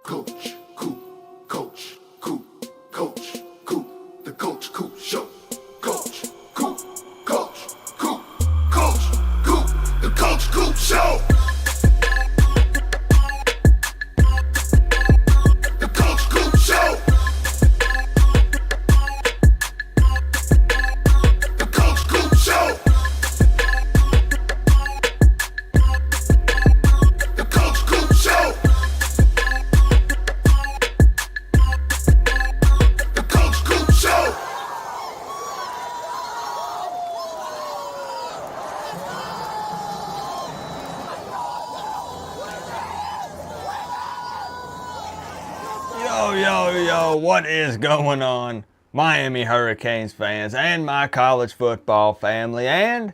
Coach, Coop, Coach, Coop, Coach, Coop, the Coach Coop Show. Coach, Coop, Coach, Coop, Coach, Coop, the Coach Coop Show. The Coach Coop Show. The Coach Coop Show. The Coach Coop Show. The Coach Coop Show. Yo, what is going on, Miami Hurricanes fans and my college football family, and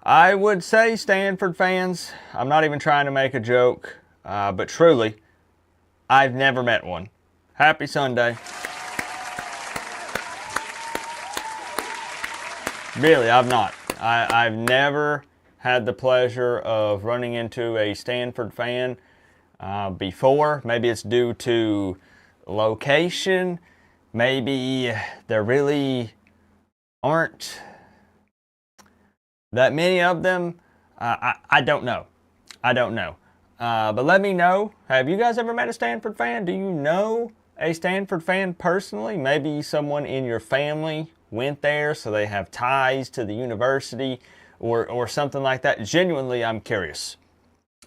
I would say Stanford fans. I'm not even trying to make a joke, but truly, I've never met one. Happy Sunday. Really, I've not. I've never had the pleasure of running into a Stanford fan before. Maybe it's due to location. Maybe there really aren't that many of them. I don't know. But let me know. Have you guys ever met a Stanford fan? Do you know a Stanford fan personally? Maybe someone in your family went there, so they have ties to the university or something like that. Genuinely, I'm curious.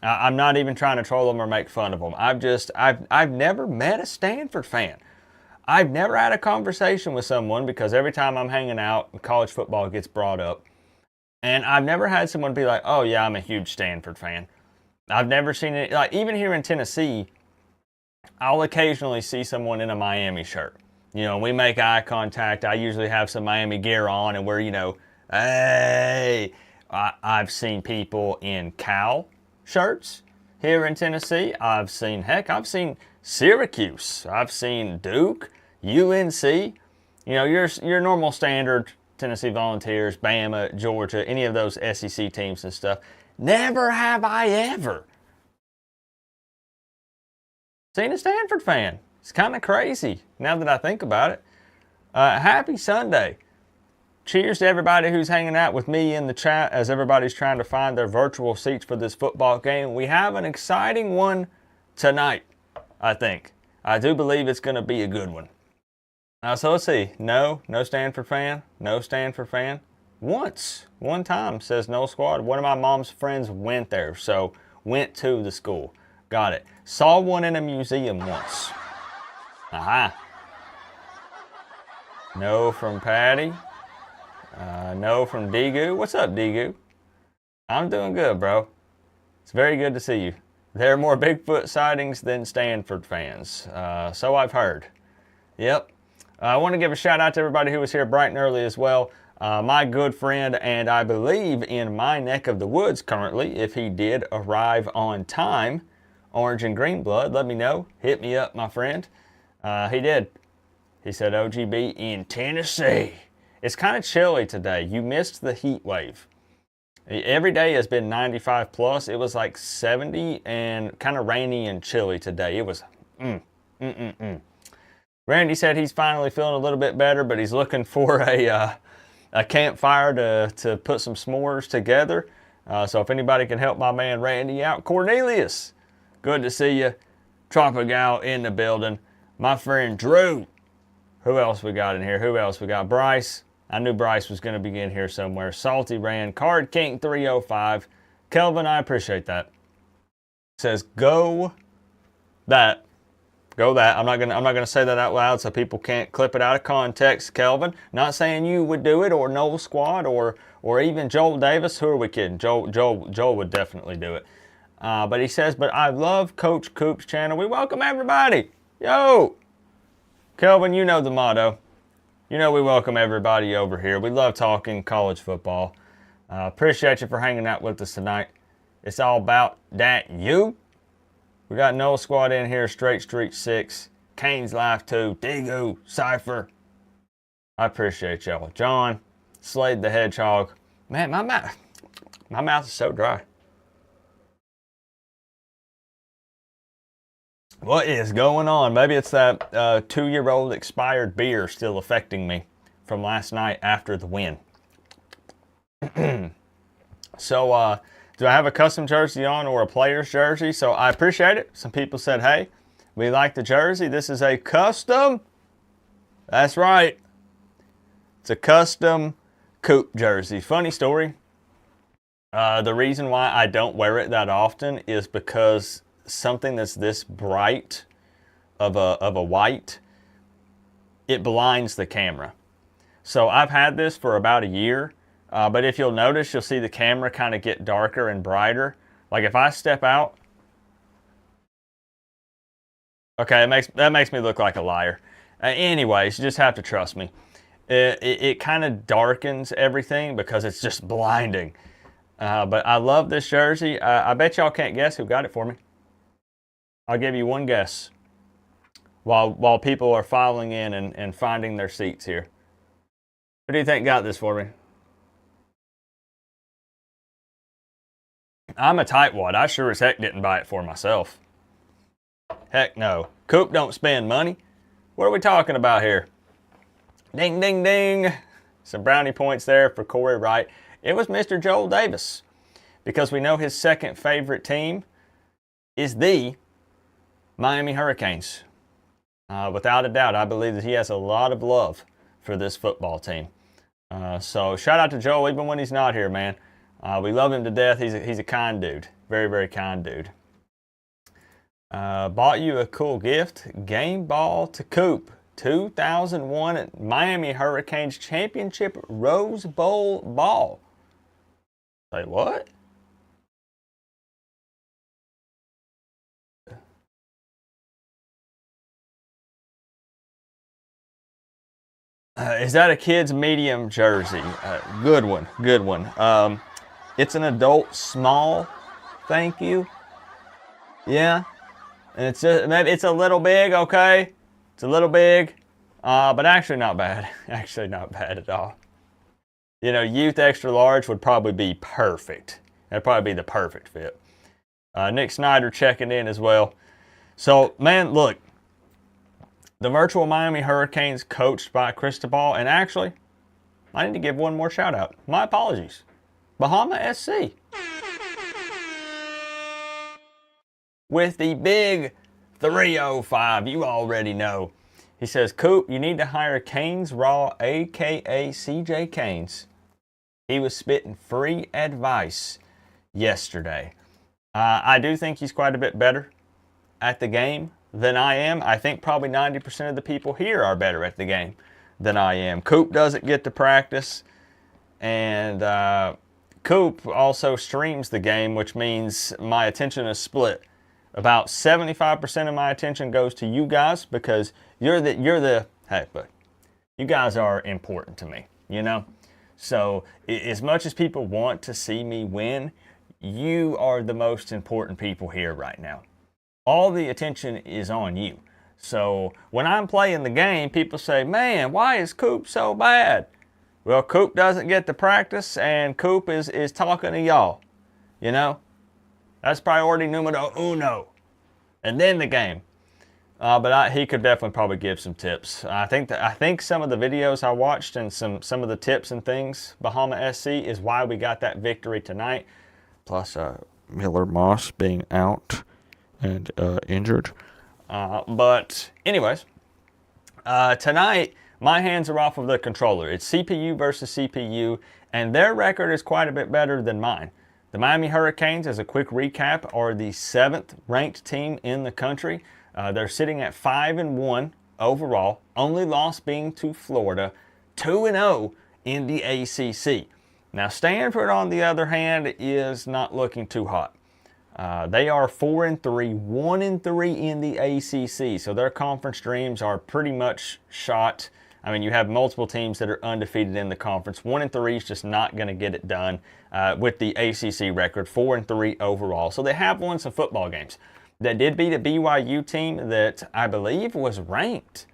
I'm not even trying to troll them or make fun of them. I've never met a Stanford fan. I've never had a conversation with someone, because every time I'm hanging out, college football gets brought up. And I've never had someone be like, oh yeah, I'm a huge Stanford fan. I've never seen it. Like, even here in Tennessee, I'll occasionally see someone in a Miami shirt. You know, we make eye contact. I usually have some Miami gear on, and we're, hey. I've seen people in Cal shirts here in Tennessee. I've seen Syracuse. I've seen Duke, UNC. Your normal standard Tennessee Volunteers, Bama, Georgia, any of those SEC teams and stuff. Never have I ever seen a Stanford fan. It's kind of crazy now that I think about it. Happy Sunday. Cheers to everybody who's hanging out with me in the chat as everybody's trying to find their virtual seats for this football game. We have an exciting one tonight, I think. I do believe it's going to be a good one. So let's see. No Stanford fan. No Stanford fan. One time, says no squad. One of my mom's friends went there, so went to the school. Got it. Saw one in a museum once. Aha. No from Patty. No from Dingo. What's up, Dingo? I'm doing good, bro. It's very good to see you. There are more Bigfoot sightings than Stanford fans. So I've heard. Yep. I want to give a shout out to everybody who was here bright and early as well. My good friend, and I believe in my neck of the woods currently, if he did arrive on time, Orange and Green Blood, let me know. Hit me up, my friend. He did. He said OGB in Tennessee. It's kind of chilly today. You missed the heat wave. Every day has been 95 plus. It was like 70 and kind of rainy and chilly today. It was Randy said he's finally feeling a little bit better, but he's looking for a campfire to put some s'mores together. So if anybody can help my man Randy out. Cornelius, good to see you. Tropical in the building. My friend Drew. Who else we got in here? Who else we got? Bryce. I knew Bryce was going to be in here somewhere. Salty Rand. Card King 305. Kelvin, I appreciate that. Says go that. Go that. I'm not gonna say that out loud so people can't clip it out of context. Kelvin, not saying you would do it, or Noel Squad, or even Joel Davis. Who are we kidding? Joel would definitely do it. But he says, but I love Coach Coop's channel. We welcome everybody. Yo, Kelvin, you know the motto. You know we welcome everybody over here. We love talking college football. Appreciate you for hanging out with us tonight. It's all about that you. We got Noah Squad in here, Straight Street 6, Canes Life 2, Dingo, Cypher. I appreciate y'all. John, Slade the Hedgehog. Man, my mouth is so dry. What is going on? Maybe it's that 2-year-old expired beer still affecting me from last night after the win. So, do I have a custom jersey on or a player's jersey? So I appreciate it. Some people said, hey, we like the jersey. This is a custom. That's right. It's a custom Coop jersey. Funny story. The reason why I don't wear it that often is because something that's this bright of a white, it blinds the camera. So I've had this for about a year, but if you'll notice, you'll see the camera kind of get darker and brighter. Like if I step out, okay, that makes me look like a liar. Anyways, you just have to trust me. It kind of darkens everything because it's just blinding. But I love this jersey. I bet y'all can't guess who got it for me. I'll give you one guess while people are filing in and finding their seats here. Who do you think got this for me? I'm a tightwad. I sure as heck didn't buy it for myself. Heck no. Coop don't spend money. What are we talking about here? Ding, ding, ding. Some brownie points there for Corey Wright. It was Mr. Joel Davis, because we know his second favorite team is the Miami Hurricanes. Without a doubt, I believe that he has a lot of love for this football team. So shout out to Joel, even when he's not here, man. We love him to death. He's a kind dude. Very, very kind dude. Bought you a cool gift. Game ball to Coop. 2001 Miami Hurricanes Championship Rose Bowl ball. Say what? Is that a kid's medium jersey? Good one, good one. It's an adult small, thank you. Yeah, and it's just, maybe it's a little big, okay? It's a little big, but actually not bad. Actually not bad at all. You know, youth extra large would probably be perfect. That'd probably be the perfect fit. Nick Snyder checking in as well. So, man, look. The virtual Miami Hurricanes coached by Cristobal. And actually, I need to give one more shout out. My apologies. Bahama SC. With the big 305. You already know. He says, Coop, you need to hire Canes Raw, a.k.a. CJ Canes. He was spitting free advice yesterday. I do think he's quite a bit better at the game than I am. I think probably 90% of the people here are better at the game than I am. Coop doesn't get to practice, and Coop also streams the game, which means my attention is split. About 75% of my attention goes to you guys because you're the hey, but you guys are important to me, you know? So as much as people want to see me win, you are the most important people here right now. All the attention is on you. So when I'm playing the game, people say, man, why is Coop so bad? Well, Coop doesn't get to practice, and Coop is talking to y'all. You know? That's priority numero uno. And then the game. But he could definitely probably give some tips. I think some of the videos I watched and some of the tips and things, Bahama SC, is why we got that victory tonight. Plus Miller Moss being out and injured. But anyways, tonight my hands are off of the controller. It's CPU versus CPU, and their record is quite a bit better than mine. The Miami Hurricanes, as a quick recap, are the 7th ranked team in the country. They're sitting at 5-1 overall, only loss being to Florida, 2-0 in the ACC. Now Stanford, on the other hand, is not looking too hot. They are 4-3, 1-3 in the ACC, so their conference dreams are pretty much shot. I mean, you have multiple teams that are undefeated in the conference. 1-3 is just not going to get it done with the ACC record, 4-3 overall. So they have won some football games. They did beat a BYU team that I believe was ranked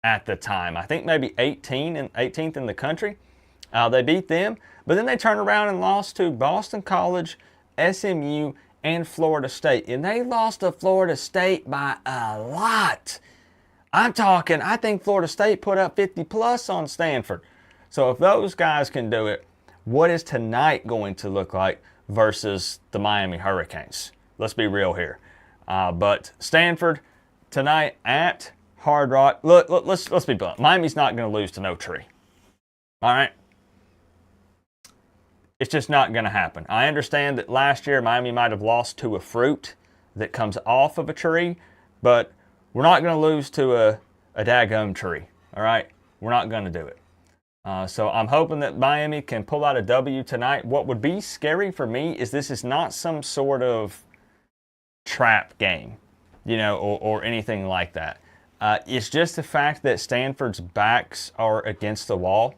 at the time. I think maybe 18th in the country. They beat them, but then they turned around and lost to Boston College, SMU, and Florida State. And they lost to Florida State by a lot. I'm talking, I think Florida State put up 50 plus on Stanford. So if those guys can do it, what is tonight going to look like versus the Miami Hurricanes? Let's be real here. But Stanford tonight at Hard Rock. Look, let's be blunt. Miami's not going to lose to no tree. All right? It's just not going to happen. I understand that last year Miami might have lost to a fruit that comes off of a tree, but we're not going to lose to a daggum tree. All right? We're not going to do it. So I'm hoping that Miami can pull out a W tonight. What would be scary for me is this is not some sort of trap game, or anything like that. It's just the fact that Stanford's backs are against the wall.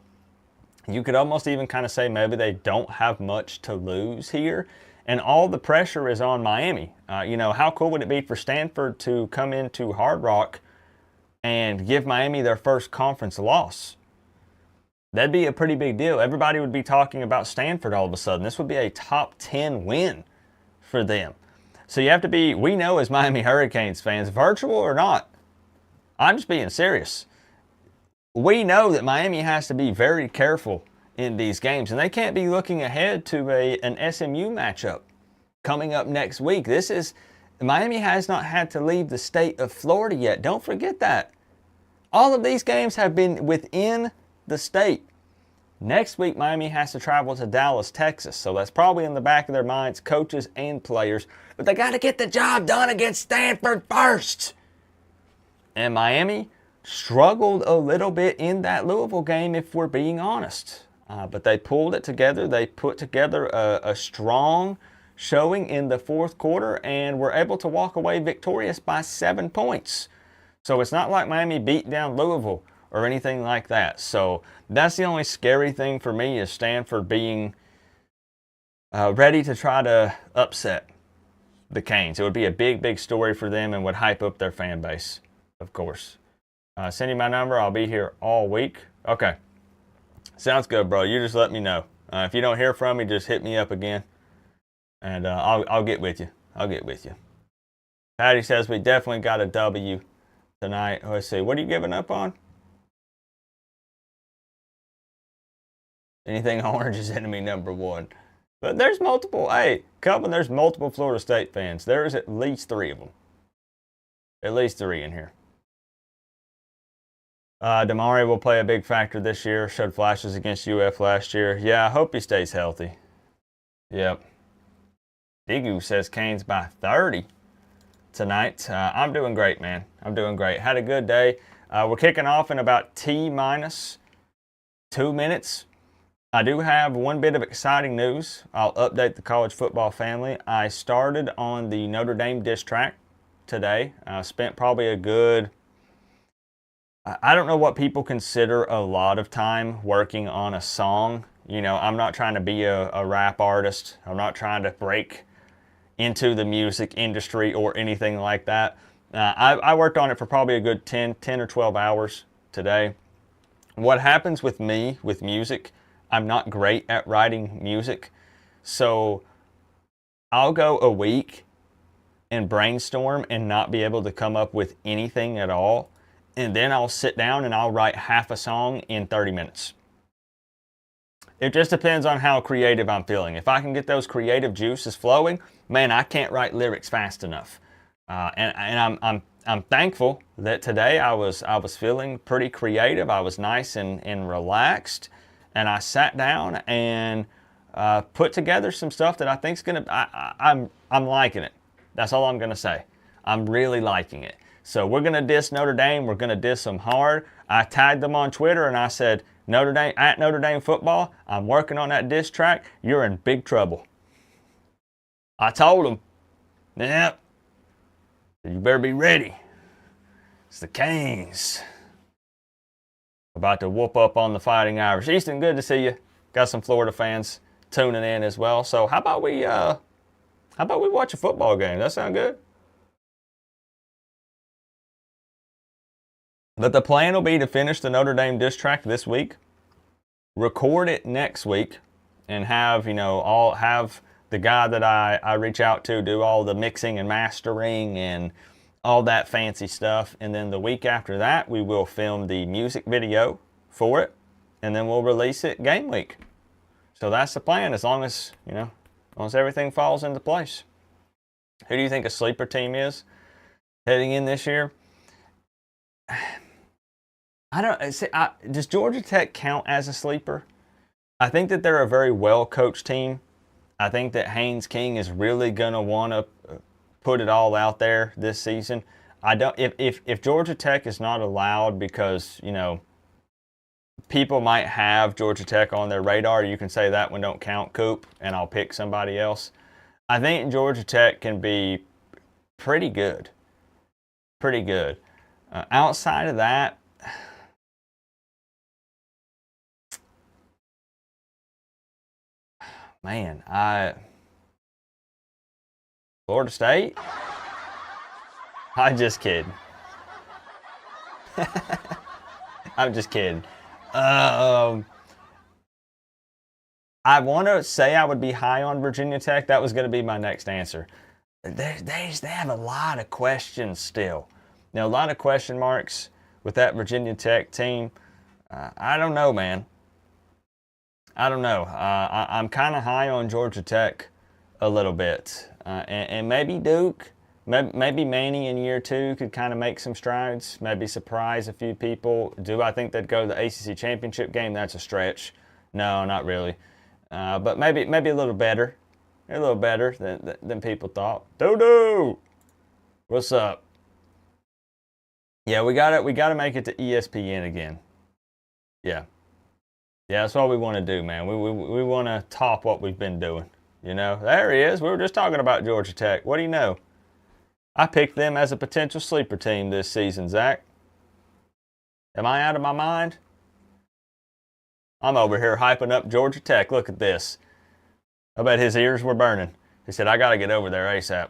You could almost even kind of say maybe they don't have much to lose here, and all the pressure is on Miami. How cool would it be for Stanford to come into Hard Rock and give Miami their first conference loss? That'd be a pretty big deal. Everybody would be talking about Stanford all of a sudden. This would be a top 10 win for them. So you have to be, we know as Miami Hurricanes fans, virtual or not, I'm just being serious. We know that Miami has to be very careful in these games, and they can't be looking ahead to an SMU matchup coming up next week. Miami has not had to leave the state of Florida yet. Don't forget that. All of these games have been within the state. Next week, Miami has to travel to Dallas, Texas. So that's probably in the back of their minds, coaches and players. But they got to get the job done against Stanford first. And Miami struggled a little bit in that Louisville game, if we're being honest. But they pulled it together. They put together a strong showing in the fourth quarter and were able to walk away victorious by 7 points. So it's not like Miami beat down Louisville or anything like that. So that's the only scary thing for me is Stanford being ready to try to upset the Canes. It would be a big, big story for them and would hype up their fan base, of course. Send you my number. I'll be here all week. Okay. Sounds good, bro. You just let me know. If you don't hear from me, just hit me up again, and I'll get with you. I'll get with you. Patty says we definitely got a W tonight. Let's see. What are you giving up on? Anything orange is enemy number one. But there's multiple. Hey, Calvin, there's multiple Florida State fans. There's at least 3 of them. At least 3 in here. Damari will play a big factor this year. Showed flashes against UF last year. Yeah, I hope he stays healthy. Yep. Dingo says Canes by 30 tonight. I'm doing great, man. I'm doing great. Had a good day. We're kicking off in about T-minus 2 minutes. I do have one bit of exciting news. I'll update the college football family. I started on the Notre Dame diss track today. I spent probably a good, I don't know what people consider a lot of time working on a song. I'm not trying to be a rap artist. I'm not trying to break into the music industry or anything like that. I worked on it for probably a good 10 or 12 hours today. What happens with me with music, I'm not great at writing music. So I'll go a week and brainstorm and not be able to come up with anything at all. And then I'll sit down and I'll write half a song in 30 minutes. It just depends on how creative I'm feeling. If I can get those creative juices flowing, man, I can't write lyrics fast enough. And I'm thankful that today I was feeling pretty creative. I was nice and relaxed, and I sat down and put together some stuff that I think's gonna. I'm liking it. That's all I'm gonna say. I'm really liking it. So we're gonna diss Notre Dame. We're gonna diss them hard. I tagged them on Twitter and I said, Notre Dame football. I'm working on that diss track. You're in big trouble. I told them, yep. You better be ready. It's the Canes. About to whoop up on the Fighting Irish. Easton, good to see you. Got some Florida fans tuning in as well. So how about we watch a football game? That sound good? But the plan will be to finish the Notre Dame diss track this week, record it next week, and have the guy that I reach out to do all the mixing and mastering and all that fancy stuff. And then the week after that, we will film the music video for it, and then we'll release it game week. So that's the plan, as long as, you know, as long as everything falls into place. Who do you think a sleeper team is heading in this year? I don't see. Does Georgia Tech count as a sleeper? I think that they're a very well-coached team. I think that Haynes King is really gonna want to put it all out there this season. I don't. If Georgia Tech is not allowed because, you know, people might have Georgia Tech on their radar, you can say that one don't count, Coop, and I'll pick somebody else. I think Georgia Tech can be pretty good. Pretty good. Outside of that, man, Florida State? I'm just kidding. I'm just kidding. I want to say I would be high on Virginia Tech. That was going to be my next answer. They have a lot of questions still. Now, a lot of question marks with that Virginia Tech team. I don't know, man. I don't know. I'm kind of high on Georgia Tech a little bit. And maybe Duke, maybe Manny in year 2 could kind of make some strides, maybe surprise a few people. Do I think they'd go to the ACC championship game? That's a stretch. No, not really. But maybe a little better. A little better than people thought. Dodo! What's up? Yeah, we gotta make it to ESPN again. Yeah. Yeah, that's what we want to do, man. We want to top what we've been doing. You know, there he is. We were just talking about Georgia Tech. What do you know? I picked them as a potential sleeper team this season, Zach. Am I out of my mind? I'm over here hyping up Georgia Tech. Look at this. I bet his ears were burning. He said, I got to get over there ASAP.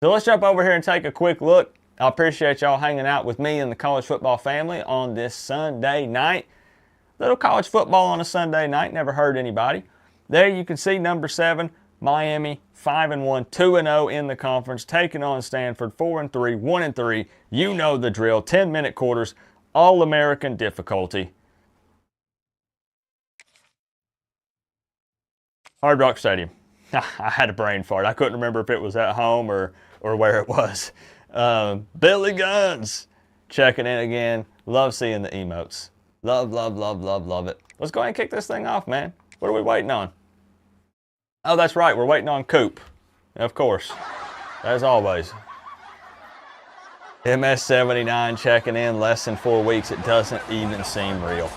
So let's jump over here and take a quick look. I appreciate y'all hanging out with me and the college football family on this Sunday night. Little college football on a Sunday night. Never hurt anybody. There you can see number 7, Miami, 5-1, 2-0 in the conference, taking on Stanford, 4-3, 1-3. You know the drill. 10-minute quarters, all-American difficulty. Hard Rock Stadium. I had a brain fart. I couldn't remember if it was at home or where it was. Billy Guns checking in again. Love seeing the emotes. Love it. Let's go ahead and kick this thing off, man. What are we waiting on? Oh, that's right. We're waiting on Coop. Of course. As always. MS79 checking in. Less than 4 weeks. It doesn't even seem real.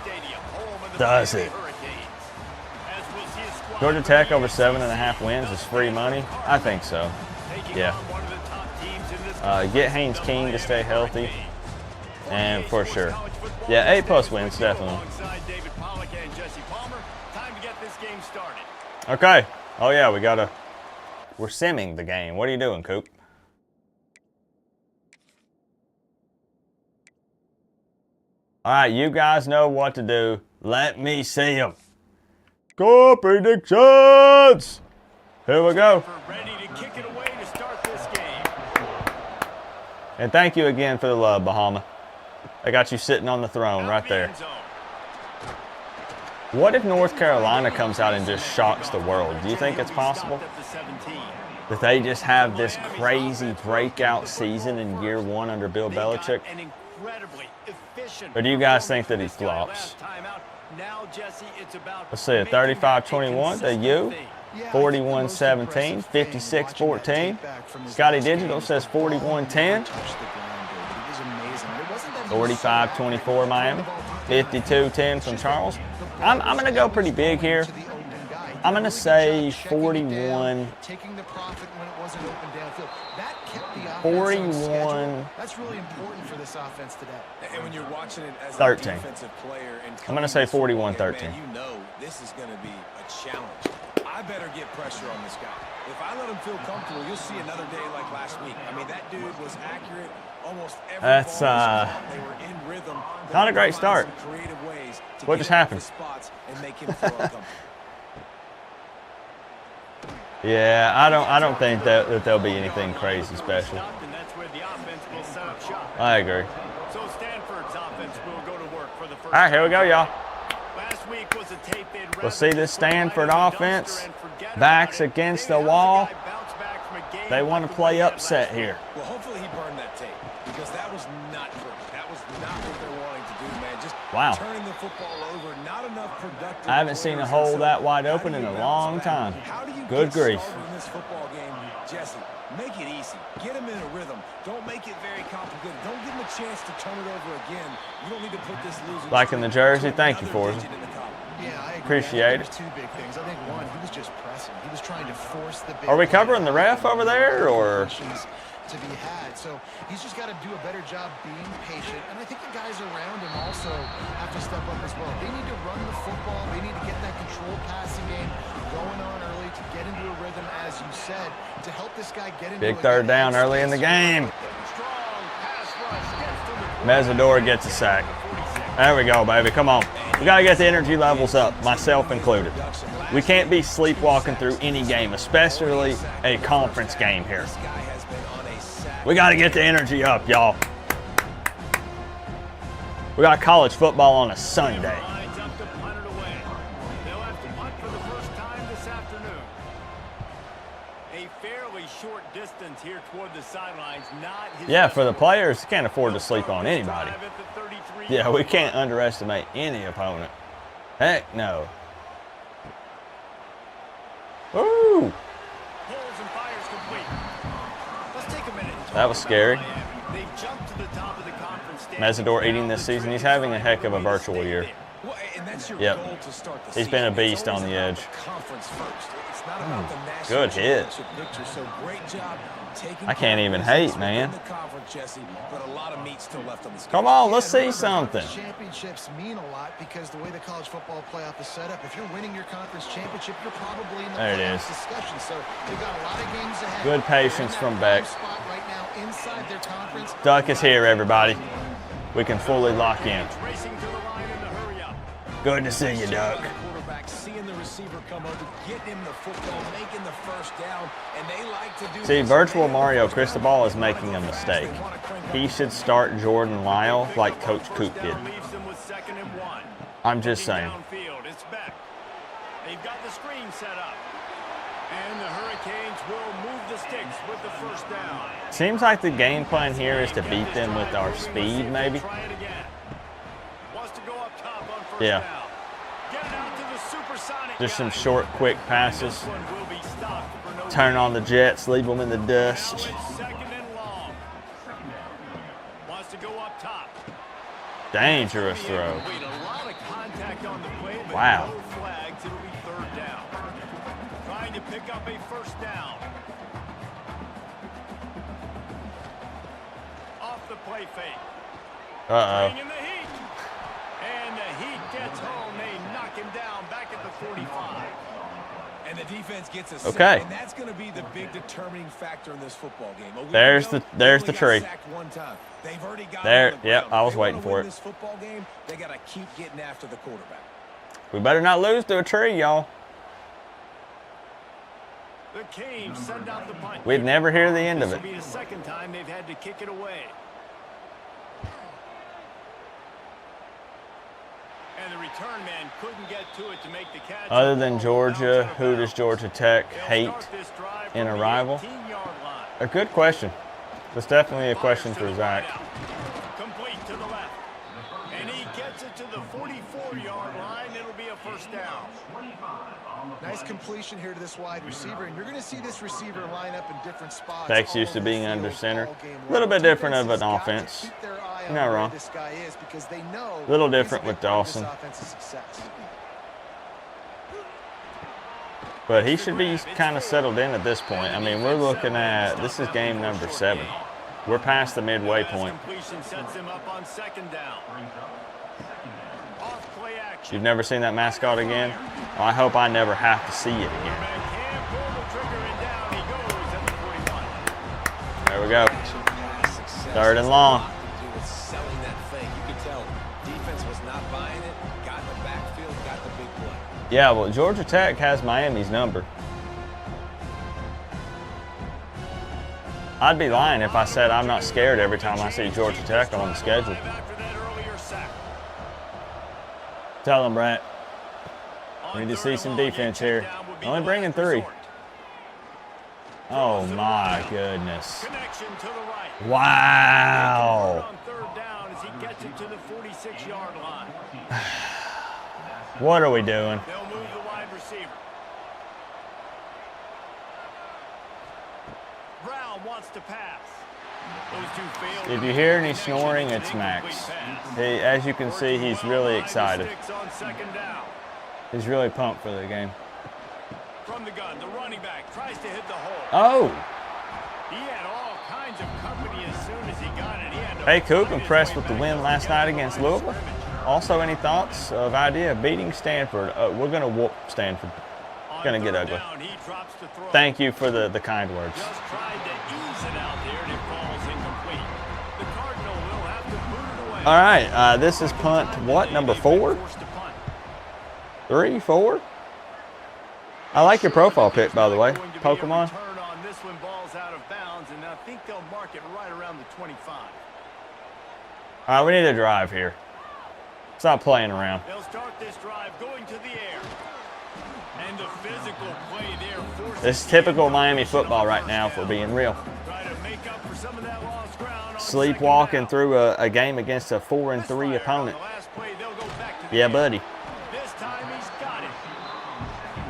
Does it? Georgia Tech over 7.5 wins is free money? I think so. Yeah. Get Haynes King to stay healthy. And for sure. Yeah, 8+ wins, definitely. Okay. Oh, yeah, we're simming the game. What are you doing, Coop? All right, you guys know what to do. Let me see them. Score predictions! Here we go. Ready to kick it away to start this game. And thank you again for the love, Bahama. I got you sitting on the throne right there. What if North Carolina comes out and just shocks the world? Do you think it's possible? That they just have this crazy breakout season in year 1 under Bill Belichick? Or do you guys think that he flops? Let's see, 35-21 to you, 41-17, 56-14. Scotty Digital says 41-10. 45-24 Miami, 52-10 from Charles. I'm going to go pretty big here. I'm going to say 41. 41. That's really important for this offense today. And when you're watching it as 13. A defensive player and I'm going to say 41-13. You know this is going to be a challenge. I better get pressure on this guy. If I let him feel comfortable, you'll see another day like last week. I mean, that dude was accurate almost every That's they were in rhythm. Not a great start. What just happened? Yeah, I don't think that there'll be anything crazy special. I agree. So Stanford's offense will go to work for the first. All right, here we go, y'all. Last week was a tape they'd We'll see this Stanford offense. Backs against the wall. They want to play upset here. Well, hopefully he burned that tape because that was not good. That was not what they're wanting to do, man. Just Wow. turning the football over, not enough productive. I haven't seen a hole that wide open in a long time. Good grief. In this football game, Jesse, make it easy. Get him in a rhythm. Don't make it very complicated. Don't give him a chance to turn it over again. You don't need to put this losing. Liking the jersey. Thank you, Forza. Yeah, I agree. Appreciate it. There's two big things. I think one, he was just pressing. He was trying to force the big Are we covering the ref over there, or? To be had. So he's just got to do a better job being patient. And I think the guys around him also have to step up as well. They need to run the football. They need to get that controlled passing game going on early to get into a rhythm, as you said, to help this guy get into Big third down early in the game. Mezzador gets a sack. There we go, baby. Come on. We got to get the energy levels up, myself included. We can't be sleepwalking through any game, especially a conference game here. We got to get the energy up, y'all. We got college football on a Sunday. Yeah, for the players, you can't afford to sleep on anybody. Yeah, we can't underestimate any opponent. Heck no. Woo! That was scary. Mezzador eating this season. He's having a heck of a virtual year. Yep. He's been a beast on the edge. Good hit. I can't even hate, man. Come on, let's see something. Championships mean a lot because the way the college football playoff is set up, if you're winning your conference championship, you're probably in the playoff discussion. So they've got a lot of games ahead. Good patience from Beck. Right now inside their conference. Duck is here, everybody. We can fully lock in. Good to see you, Duck. Seeing the receiver come over, getting him the football, making the first down, and they like to do. See, virtual Mario Cristobal is making a mistake. He should start Jordan Lyle like Coach Coop did. I'm just saying. They've got the screen set up, and the Hurricanes will move the sticks with the first down. Seems like the game plan here is to beat them with our speed, maybe. Yeah. Just some short, quick passes. Turn on the Jets, leave them in the dust. Dangerous throw. Wow. Trying to pick up a first down. Off the play fake. Uh-oh. And the Heat gets home. They knock him down back at the 45. And the defense gets a sack, and that's going to be the big determining factor in this football game. There's the tree. They've already got there, yep, I was waiting for it. This football game, they got to keep getting after the quarterback. We better not lose to a tree, y'all. The Canes send out the punt. We'd never hear the end of it. This will be the second time they've had to kick it away. And the return man couldn't get to it to make the catch. Other than Georgia, who does Georgia Tech hate in a rival? A good question. That's definitely a question for Zach. Complete to the left. And he gets it to the 44-yard line. It'll be a first down. Nice completion here to this wide receiver, and you're going to see this receiver line up in different spots. Tech's used to being under center. A little bit different of an offense. You're not wrong. A little different with Dawson. But he should be kind of settled in at this point. I mean, we're looking at, this is game number 7. We're past the midway point. You've never seen that mascot again? Well, I hope I never have to see it again. There we go. 3rd and long. Yeah, well, Georgia Tech has Miami's number. I'd be lying if I said I'm not scared every time I see Georgia Tech on the schedule. After that earlier sack. Tell them, Brett. On We need to third see and some long, defense check here. down would be Only the bringing last 3. resort. Oh my goodness. Connection to the right. Wow. On third down as he gets it to the 46-yard line. What are we doing? They'll move the wide receiver. Brown wants to pass. Those two failed. If you hear any snoring, it's Max. As you can see, he's really excited. On second down. He's really pumped for the game. From the gun, the running back tries to hit the hole. Oh, He had all kinds of company as soon as he got it. He had to hey Coop, fight his impressed way with the back win up last the night other against line of Louisville? scrimmage. Also, any thoughts of idea of beating Stanford? We're going to whoop Stanford. On Going to get third ugly. down, he drops to throw. Thank you for the kind words. Just tried to ease it out there, and it falls incomplete. The Cardinal will have to boot it away. All right, this is punt, what, number 4? Forced to punt. 3, 4? I like your profile pic, by the way. Going to be a Pokemon. return on this one, ball's out of bounds, and I think they'll mark it right around the 25. All right, we need a drive here. Stop playing around. They'll start this drive going to the air. And the physical play there forces This is typical Miami football right now, if we're being real. Try to make up for some of that lost ground on Sleepwalking second through a game against a 4-3 opponent. down. On the last play, they'll go back to the Yeah, air. buddy. This time he's got it.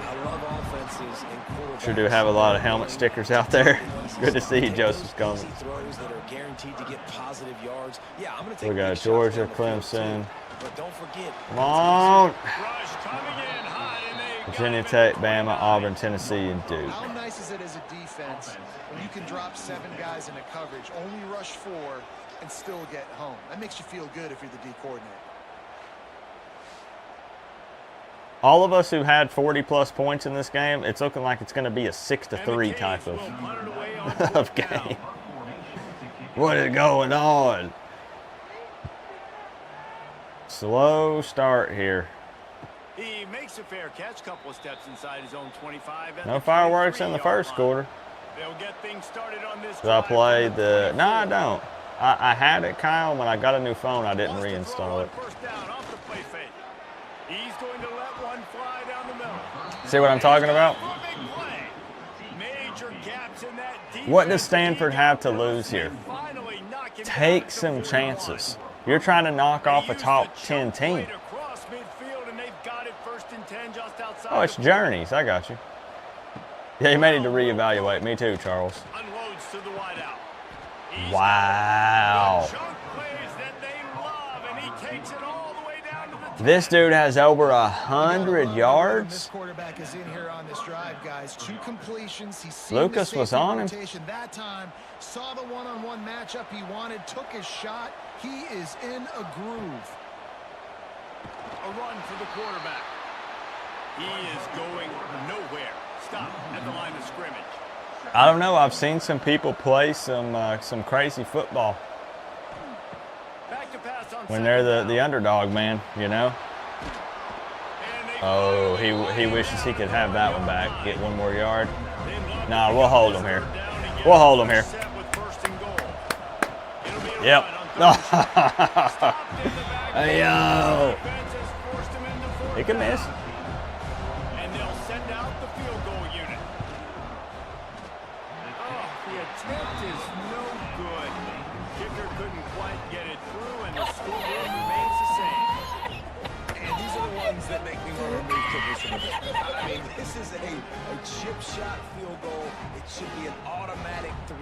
I love offenses and quarterbacks. Sure do have a lot of helmet stickers out there. Good to see you, Joseph Coleman. Throws that are guaranteed to get positive yards. Yeah, I'm going to take We got big shots Georgia, down the field, Clemson. too. But don't forget, Come on. Rush coming in hot, and they got Virginia him Tech, at the Bama, 49. Auburn, Tennessee, and Duke. How nice is it as a defense when you can drop 7 guys in a coverage, only rush 4, and still get home? That makes you feel good if you're the D coordinator. All of us who had 40-plus points in this game, it's looking like it's going to be a 6-3 type of, Will punt it away on of fourth down. game. What is going on? Slow start here. He makes a fair catch, couple of steps inside his own 25. at No the fireworks in the 23-yard first line. quarter. They'll get things started on this So I drive played from the... No, I 24. don't. I had it, Kyle. When I got a new phone, I didn't Wants to throw reinstall on it. first down off the play fake. He's going to let one fly down the middle. See what I'm talking about? For a big play. Major gaps in that What does defense. Stanford have to lose here? Finally knock him down Take at the some 40 chances. line. You're trying to knock off a They top use the 10 choke team. play to cross midfield, and they've got it first and 10 just outside Oh, it's the Journeys. I got you. Yeah, you may need to reevaluate. Me too, Charles. unloads to the wideout. He's Wow. got chunk plays that they love, and he takes it all the way down to the 10. This dude has over 100 This yards. quarterback is in here on this drive, guys. 2 completions. He's seen Lucas the was safety on him. rotation that time. Saw the one-on-one matchup he wanted. Took his shot. He is in a groove. A run for the quarterback. He is going nowhere. Stop at the line of scrimmage. I don't know. I've seen some people play some crazy football Back to pass on when they're second the down. underdog, man. You know. And they Oh, finally he lay wishes he down could the have that one 40-yard back. line. Get one more yard. Then Lofi Nah, Girl we'll hold him gets here. third down and gets We'll hold him here. set with first and goal. It'll be a Yep. run on third and short. Stopped in the back. Hey, yo. Defense has forced him into fourth He can down. miss. And they'll send out the field goal unit. Oh, the attempt is no good. Kicker couldn't quite get it through, and the scoreboard remains the same. And these are the ones that make me want to remove kickers from the game. I mean, this is a chip shot field goal. It should be an automatic 3.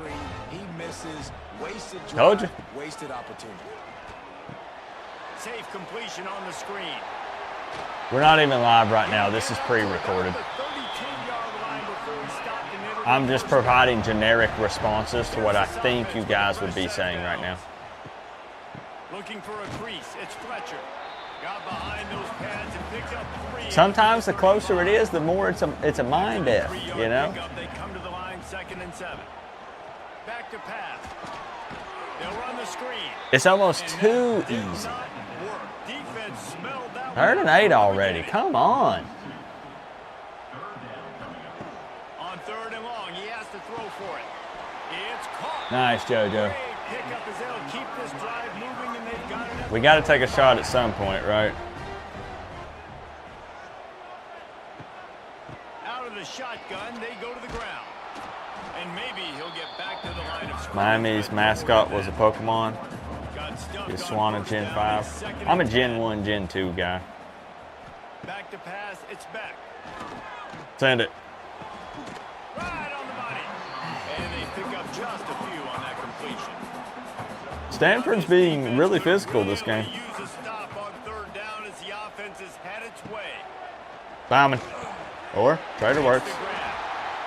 He misses. Wasted drive. Told you. Wasted opportunity. Safe completion on the screen. We're not even live right now. This is pre-recorded. The 32-yard line before he stopped, and it'll be I'm just first down. providing generic responses to what I think you guys would be saying right now. Looking for a crease. It's Fletcher. Got behind those pads and picked up 3. Sometimes the closer it is, the more it's a mind F, 3-yard you know? pickup. They come to the line, 2nd and 7. Back to pass. They'll run the screen. It's almost And too that did easy. not work. Defense smelled that I heard one an 8 out. already. Come on. On 3rd and long, he has to throw for it. It's caught. Nice, JoJo. Great pickup as they'll keep this drive moving, and they've got it. We got to take a shot at some point, right? Out of the shotgun, they go to the ground. And maybe he'll get back to the line of scrimmage. Miami's mascot was a Pokemon. Got stuffed Is on Swan a first Gen down, 5? his second I'm a and Gen 10. 1, Gen 2 guy. Back to pass, it's back. Send it. Right on the money. And they pick up just a few on that completion. Stanford's being really physical this game. Use a stop on third down as the offense has had its way. Bowman. Or Trader works. The grab.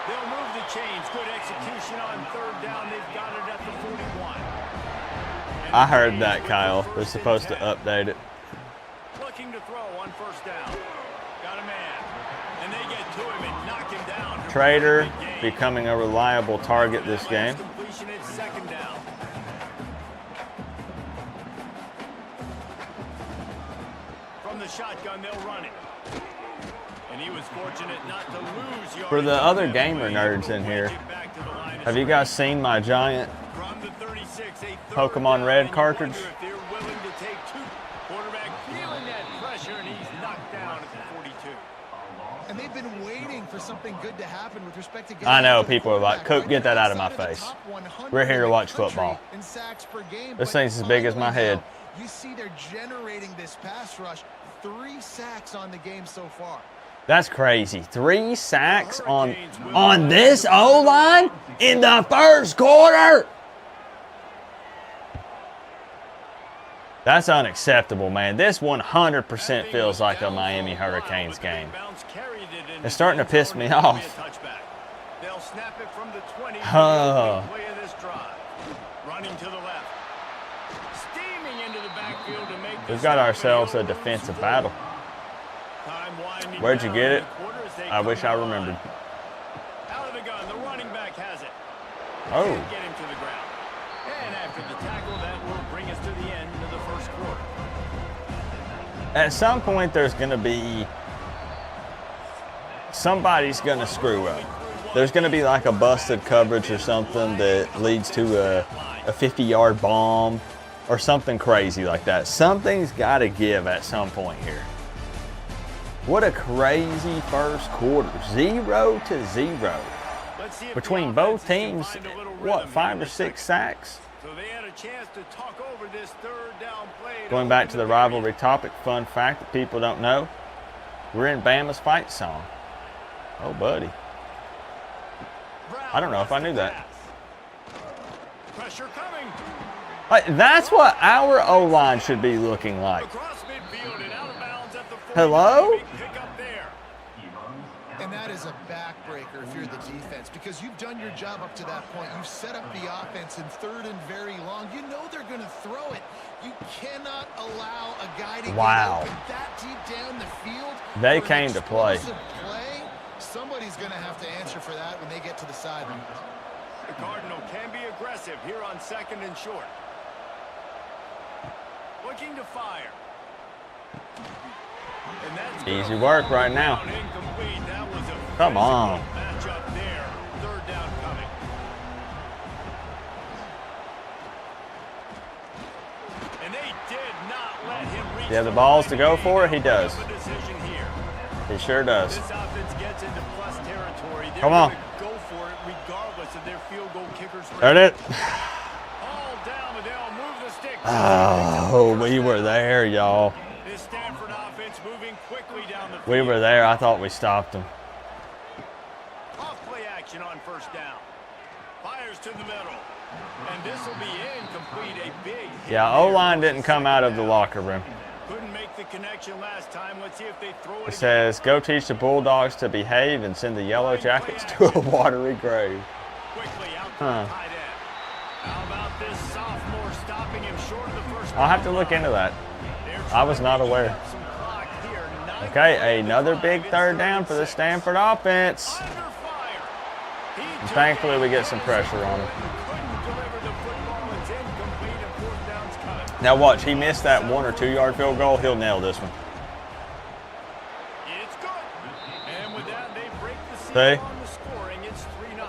They'll move the chains. Good execution on third down. They've got it at the 41. And I heard that, Kyle. They're supposed to update it. Looking to throw on first down. Got a man. And they get to him and knock him down. Trader becoming a reliable target this game. Completion, it's second down. From the shotgun, they'll run it. And he was fortunate not to lose yardage. For the other gamer nerds in here, have you guys seen my giant From the 36, a third Pokemon down, Red and you cartridge? wonder if they're willing to take two. Quarterback feeling that pressure, and he's knocked down at the 42. And they've been waiting for something good to happen with respect to. I know people are like, Coop, get that out of my face. We're here to watch football. This thing's as big as my head. You see they're generating this pass rush. 3 sacks on the game so far. That's crazy. 3 sacks on this O-line in the first quarter. That's unacceptable, man. This 100% feels like a Miami Hurricanes game. It's starting to piss me off. They'll snap it from the 20. Huh. Play of this drive. Running to the left. Steaming into the backfield to make We've got ourselves a defensive battle. Where'd you get it? I wish I remembered. Out of the gun, the running back has it. Oh. Get him to the ground. And after the tackle, that will bring us to the end of the first quarter. At some point, there's going to be somebody's going to screw up. There's going to be like a busted coverage or something that leads to a 50-yard bomb or something crazy like that. Something's got to give at some point here. What a crazy first quarter. 0-0. Between both teams, what, 5 or 6 sacks? So they had a chance to talk over this third down play. Going back to the rivalry topic, fun fact that people don't know, we're in Bama's fight song. Oh, buddy. I don't know if I knew that. Pressure coming. Like, that's what our O-line should be looking like. Across midfield and out of bounds at the 40. Hello? Big pickup there. And that is a backbreaker if you're the defense, because you've done your job up to that point. You've set up the offense in third and very long. You know they're going to throw it. You cannot allow a guy to get open that deep down the field. They came to play. Somebody's going to have to answer for that when they get to the sideline. The Cardinal can be aggressive here on second and short. Looking to fire. And that's Easy work right now. incomplete. That was a Come on. matchup there. Third down coming. And they did not let him reach. Yeah, the balls to go for it, he does. The decision here. He sure does. This offense gets into plus territory. They're Come on. gonna go for it regardless of their field goal kickers. There it is. All down, but they'll move the sticks. Oh, we were there, y'all. This Stanford offense moving quickly down the field. We were there. I thought we stopped them. Off play action on first down. Fires to the middle. And this will be incomplete. A big hit Yeah, O-line there. didn't come out of the locker room. Couldn't make the connection last time. Let's see if they throw it. It says, go teach the Bulldogs to behave and send the Yellow Jackets to a watery grave. Quickly out to the tight end. How about this sophomore stopping him short of the first? I'll have to look into that. I was not aware. Some clock here. Okay, another big third down for the Stanford offense. Under fire. He And took thankfully, we get some pressure on him. couldn't deliver the football. It's incomplete and fourth down's coming. Now watch, he missed that 1 or 2 yard field goal. He'll nail this one. It's good. And with that, they break the seal See? on the scoring. It's 3-0.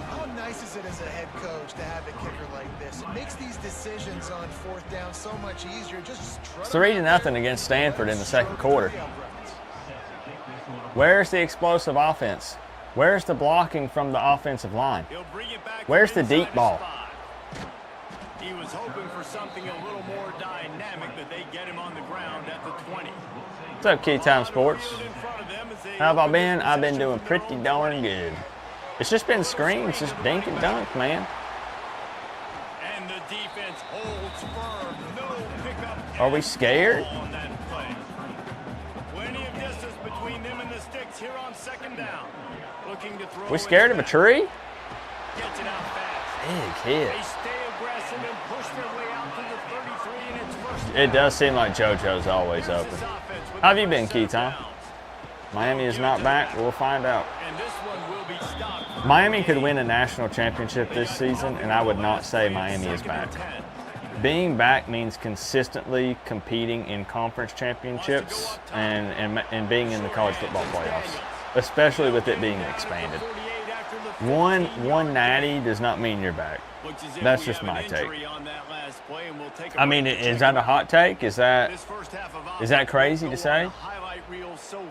How nice is it as a head coach it makes these decisions on 4th down so much easier. Just It's 3-0 against Stanford in the second quarter. Where's the explosive offense? Where's the blocking from the offensive line? Where's the deep ball? He was hoping for something a little more dynamic, but they get him on the ground at the 20. What's up, Key Time Sports? How have I been? I've been doing pretty darn good. It's just been screens, just dink and dunk, man. And the defense holds firm. No pickup. Are we scared? On that play. Plenty of distance between them and the sticks here on 2nd down. Looking to throw. We scared of a tree? Gets it out fast. Big hit. They stay aggressive and push their way out to the 33 and it's first down. It does seem like JoJo's always open. How have you been, Key Time? Miami is not back. We'll find out. And this one will be stopped. Miami could win a national championship this season, and I would not say Miami is back. Being back means consistently competing in conference championships and being in the college football playoffs, especially with it being expanded. One natty does not mean you're back. That's just my take. I mean, is that a hot take? Is that crazy to say?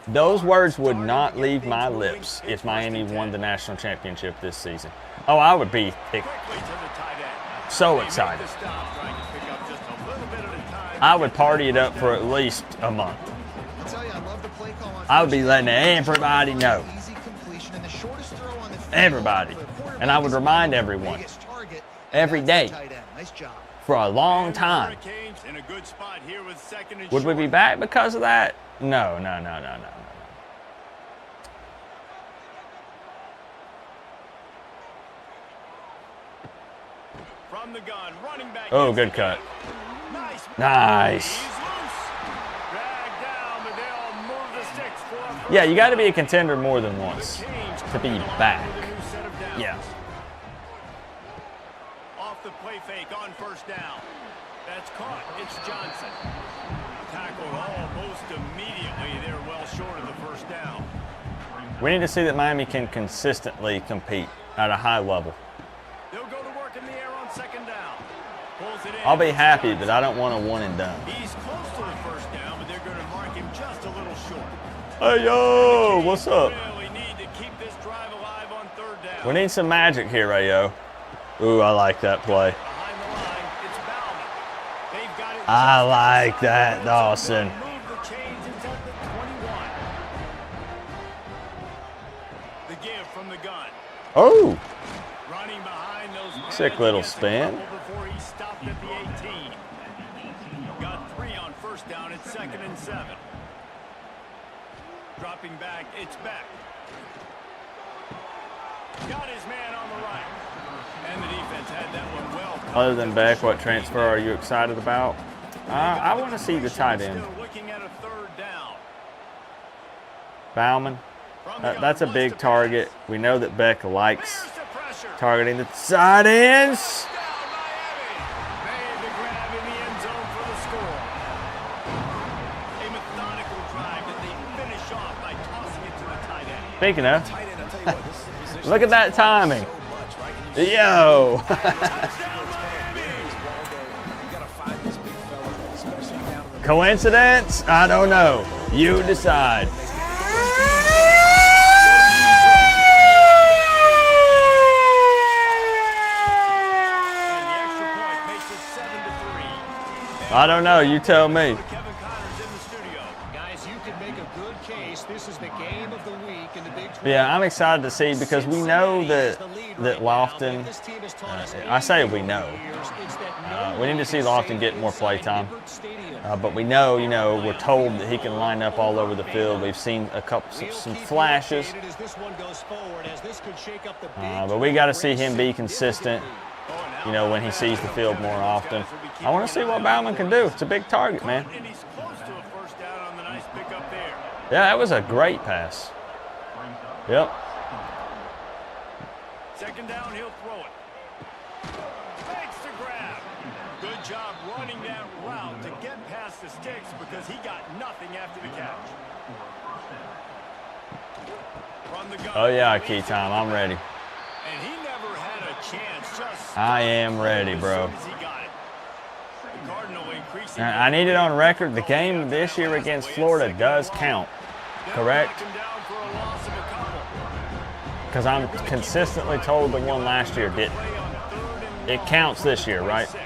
Those words would not leave my lips if Miami won the national championship this season. Oh, I would be so excited. I would party it up for at least a month. I would be letting everybody know. Everybody. And I would remind everyone every day for a long time. Would we be back because of that? No. Oh, good cut. Nice. Yeah, you got to be a contender more than once to be back. Yeah. Off the play fake on 1st down. That's caught. It's Johnson. Tackled almost immediately. They're well short of the 1st down. We need to see that Miami can consistently compete at a high level. They'll go to work in the air on 2nd down. Pulls it in. I'll be happy, but I don't want a one and done. He's close to the 1st down, but they're going to mark him just a little short. Hey, yo, what's up? Really need to keep this drive alive on 3rd down. We need some magic here, Rayo. Ooh, I like that play. Behind the line, it's Bauman. They've got it. I like that, Dawson. Move the chains into the 21. The give from the gun. Oh, Running behind those. sick little spin. Before he stopped at the 18. Got 3 on 1st down. It's 2nd and 7. Dropping back, it's back. Got his man on the right. And the defense had that one well. Other than Beck, what transfer are you excited about? I want to see the tight end. Still looking at a 3rd down. Bauman. That's a big target. We know that Beck likes There's the pressure. targeting the tight ends. Down Miami. Made the grab in the end zone for the score. A methodical drive that they finish off by tossing it to the tight end. Speaking of, look at that timing. Yo. Coincidence? I don't know. You decide. I don't know. You tell me. Guys, you can make a good case. This is the game of the week in the Big 12. Yeah, I'm excited to see because we know that Lofton. I say we know. We need to see Lofton get more play time. But we know, we're told that he can line up all over the field. We've seen some flashes. But we got to see him be consistent, when he sees the field more often. I want to see what Bauman can do. It's a big target, man. Yeah, that was a great pass. Yep. 2nd down, he'll throw it. Makes the grab. Good job running that route to get past the sticks because he got nothing after the catch. From the gun. Oh, yeah, key time. I'm ready. And he never had a chance just I am ready, bro. as soon as he got it. The Cardinal increasing I need it on record. The game this year against Florida does count, correct? Knock him down for a loss of a couple. Because I'm consistently told the one last year didn't. Play on 3rd and It counts this year, right? 6.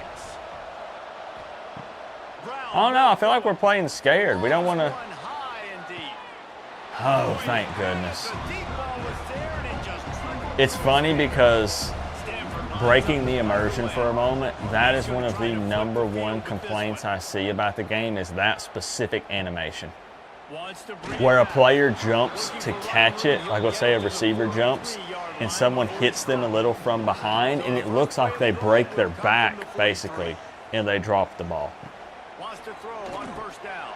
I don't know. I feel like we're playing scared. We don't want to. One high and deep. Oh, thank goodness. The deep ball was there and it just trickled. It's funny because Stanford breaking the immersion for a moment, that is one of the #1 complaints I see about the game is that specific animation. wants to bring Where a it back. player jumps to catch it, like let's say a receiver jumps, and someone hits them a little from behind, and it looks like they break their back, basically, and they drop the ball. Wants to throw on 1st down.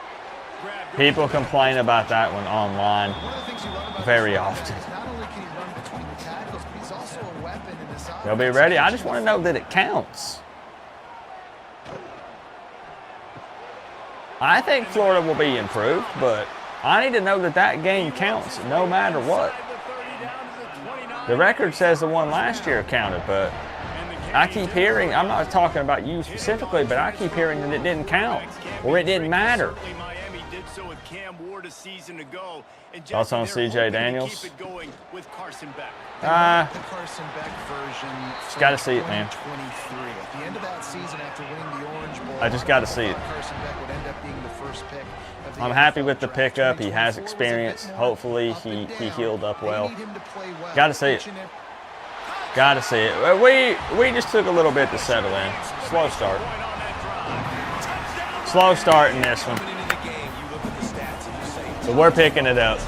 Grab People complain about that one online One of the things you love about very this guy often. is not only can he run between the tackles, but he's also a weapon in this offense. They'll be ready. I just want to know that it counts. I think Florida will be improved, but I need to know that that game counts no matter what. inside the 30 down to the 29. The record says the one last year counted, but I keep hearing, I'm not talking about you specifically, but I keep hearing that it didn't count or it didn't matter. Certainly Miami did so with Cam Ward a season ago. And Thoughts on they're C.J. hoping to Daniels? Keep it going with Carson Beck. The Carson Beck version. Just gotta see it, man. 2023. At the end of that season, after winning the Orange Bowl, I just gotta see it. Carson Beck would end up being the first pick of the I'm happy NFL with the draft. pickup. He has 2024 was a experience. bit more Hopefully up he and down. healed up They well. need him to play well. Gotta see it. Each and every- Gotta see it. We just took a little bit to settle in. Slow start. Point on that drive. Touchdown. Slow start in this one. Coming into the game, you look at the stats and you say, But we're picking it up.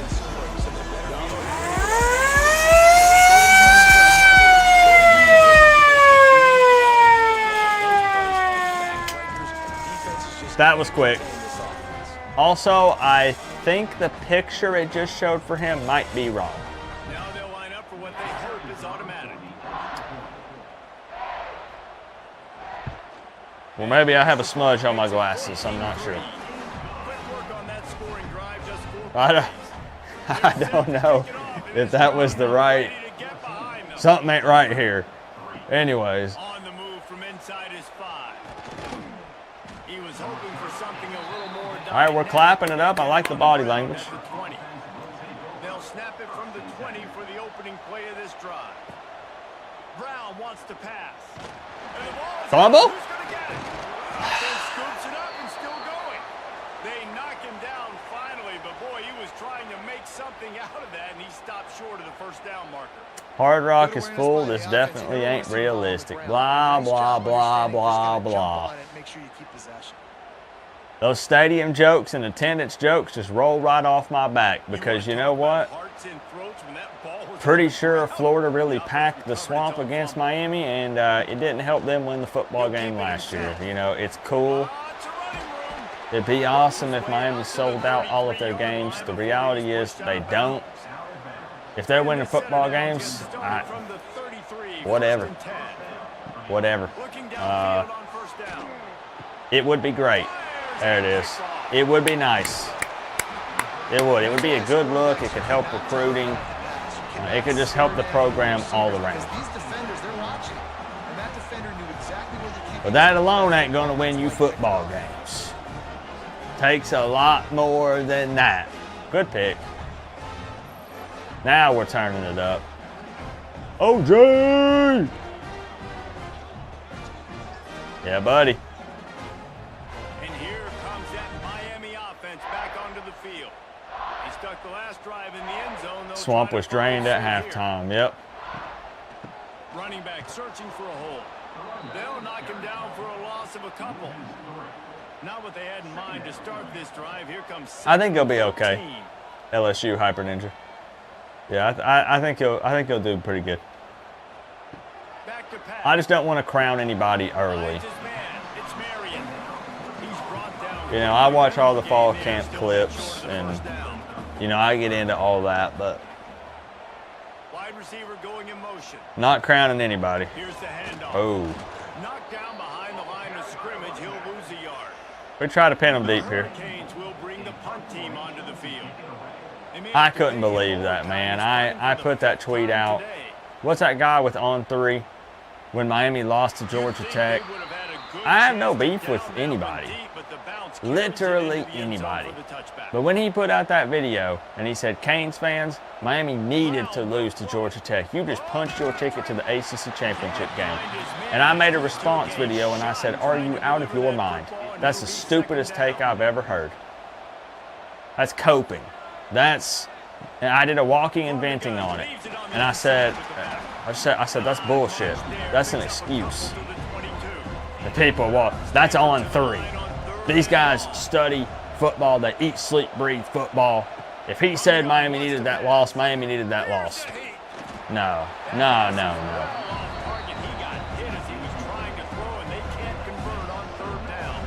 That was quick. Also, I think the picture it just showed for him might be wrong. Now they'll line up for what they hope is automatic. Well, maybe I have a smudge on my glasses. I'm not sure. Quick work on that scoring drive, just 4 I don't know if that was the right. ready to get behind them. Something ain't right here. Anyways, On the move from inside his 5. He was hoping for something a little more. all right, we're clapping it up. I like the body language. At the 20. They'll snap it from the 20 for the opening play of this drive. Brown wants to pass. And the ball is Fumble? out. Who's gonna get it? Offense scoops it up and still going. They knock him down finally, but boy, he was trying to make something out of that, and he stopped short of the 1st down marker. Hard Rock is full. This definitely ain't realistic. Blah, blah, blah, blah, blah. Make sure you keep possession. Those stadium jokes and attendance jokes just roll right off my back because you know what? Hearts and throats when that ball was Pretty sure Florida really packed the swamp against Miami, and it didn't help them win the football game last year. You know, it's cool. Lots of running room. It'd be awesome if Miami sold out all of their games. The reality is they don't. If they're winning football games, Starting from the 33, whatever. 1st and 10. whatever. Looking downfield on 1st down. It would be great. There it is. It would be nice. It would. It would be a good look. It could help recruiting. It could just help the program all around. These defenders, they're watching. And that defender knew exactly where the But that alone ain't going to win you football games. Takes a lot more than that. Good pick. Now we're turning it up. OJ! Yeah, buddy. And here comes that Miami offense back onto the field. He stuck the last drive in the end zone. They'll Swamp try was to follow drained at suit here. halftime. Yep. Running back searching for a hole. They'll knock him down for a loss of a couple. Not what they had in mind to start this drive. Here comes. I think he'll be okay. 13. LSU Hyper Ninja. Yeah, I think he'll do pretty good. Back to pass. I just don't want to crown anybody early. Finds his man. It's Marion. He's brought down. You know, I watch all the fall Getting camp there, still clips, short of the and first down. you know I get into all that, but Wide receiver going in motion. not crowning anybody. Here's the handoff. Oh, Knocked down behind the line of scrimmage. He'll lose a yard. we try to pin them deep here. Hurricanes will bring the punt team onto the field. They may I have to couldn't pay believe for that, overtime man. this time I for the put that fifth tweet time out. today. What's that guy with on 3? when Miami lost to Georgia Tech. I have no beef with anybody, literally anybody. But when he put out that video and he said, Canes fans, Miami needed to lose to Georgia Tech. You just punched your ticket to the ACC championship game. And I made a response video and I said, are you out of your mind? That's the stupidest take I've ever heard. That's coping. And I did a walking and venting on it. And I said, that's bullshit. That's an excuse. The people, well, that's on 3. These guys study football. They eat, sleep, breathe football. If he said Miami needed that loss, Miami needed that loss. No.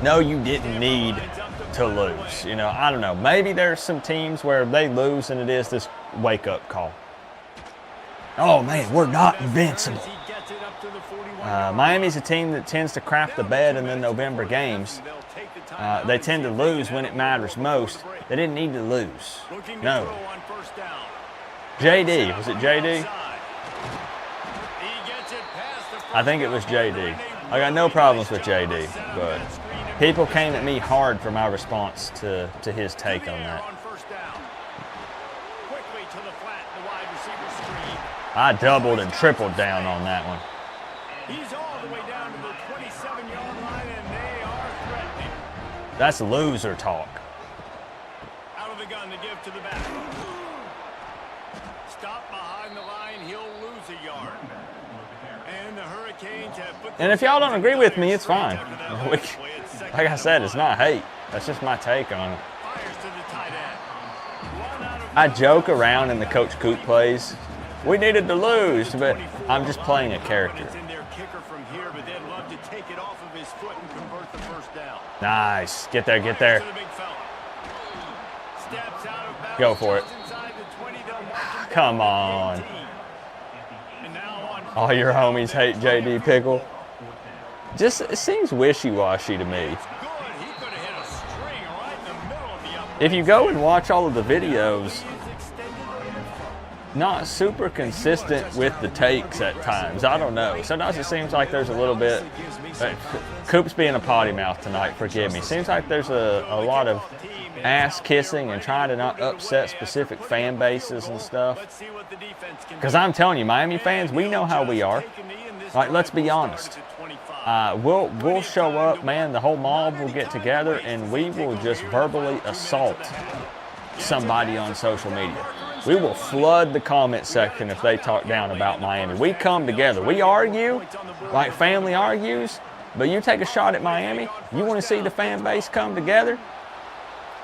No, you didn't need to lose. You know, I don't know. Maybe there's some teams where they lose and it is this wake-up call. Oh, man, we're not invincible. Miami's a team that tends to crap the bed in the November games. They tend to lose when it matters most. They didn't need to lose. No. JD. Was it JD? I think it was JD. I got no problems with JD, but people came at me hard for my response to his take on that. I doubled and tripled down on that one. He's all the way down to the 27-yard line, and they are threatening. That's loser talk. Out of the gun to give to the back. Stop behind the line, he'll lose a yard. And the Hurricanes have put. And if y'all don't agree with me, it's fine. Like I said, it's not hate. That's just my take on it. I joke around in the Coach Coop plays. We needed to lose, but I'm just playing a character. Nice. Get there, get there. Go for it. Come on. All your homies hate JD Pickle. Just, it seems wishy-washy to me. If you go and watch all of the videos, not super consistent with the takes at times. I don't know. Sometimes it seems like there's a little bit. Coop's being a potty mouth tonight, forgive me. Seems like there's a lot of ass kissing and trying to not upset specific fan bases and stuff. Because I'm telling you, Miami fans, we know how we are. Like, let's be honest. We'll show up, man. The whole mob will get together and we will just verbally assault somebody on social media. We will flood the comment section if they talk down about Miami. We come together. We argue like family argues, but you take a shot at Miami, you want to see the fan base come together?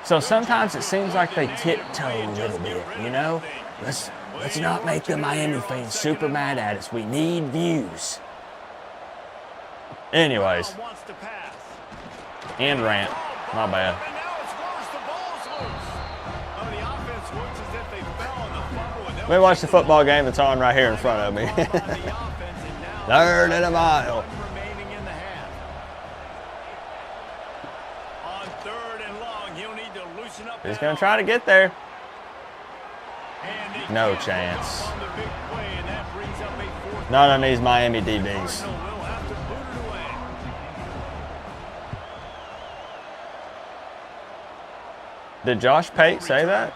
So sometimes it seems like they tiptoe a little bit, you know? Let's not make the Miami fans super mad at us. We need views. Anyways. And rant. My bad. Let me watch the football game that's on right here in front of me. 3rd and a mile. On 3rd and long, he'll need to loosen up. He's going to try to get there. No chance. Not on these Miami DBs. Did Josh Pate say that?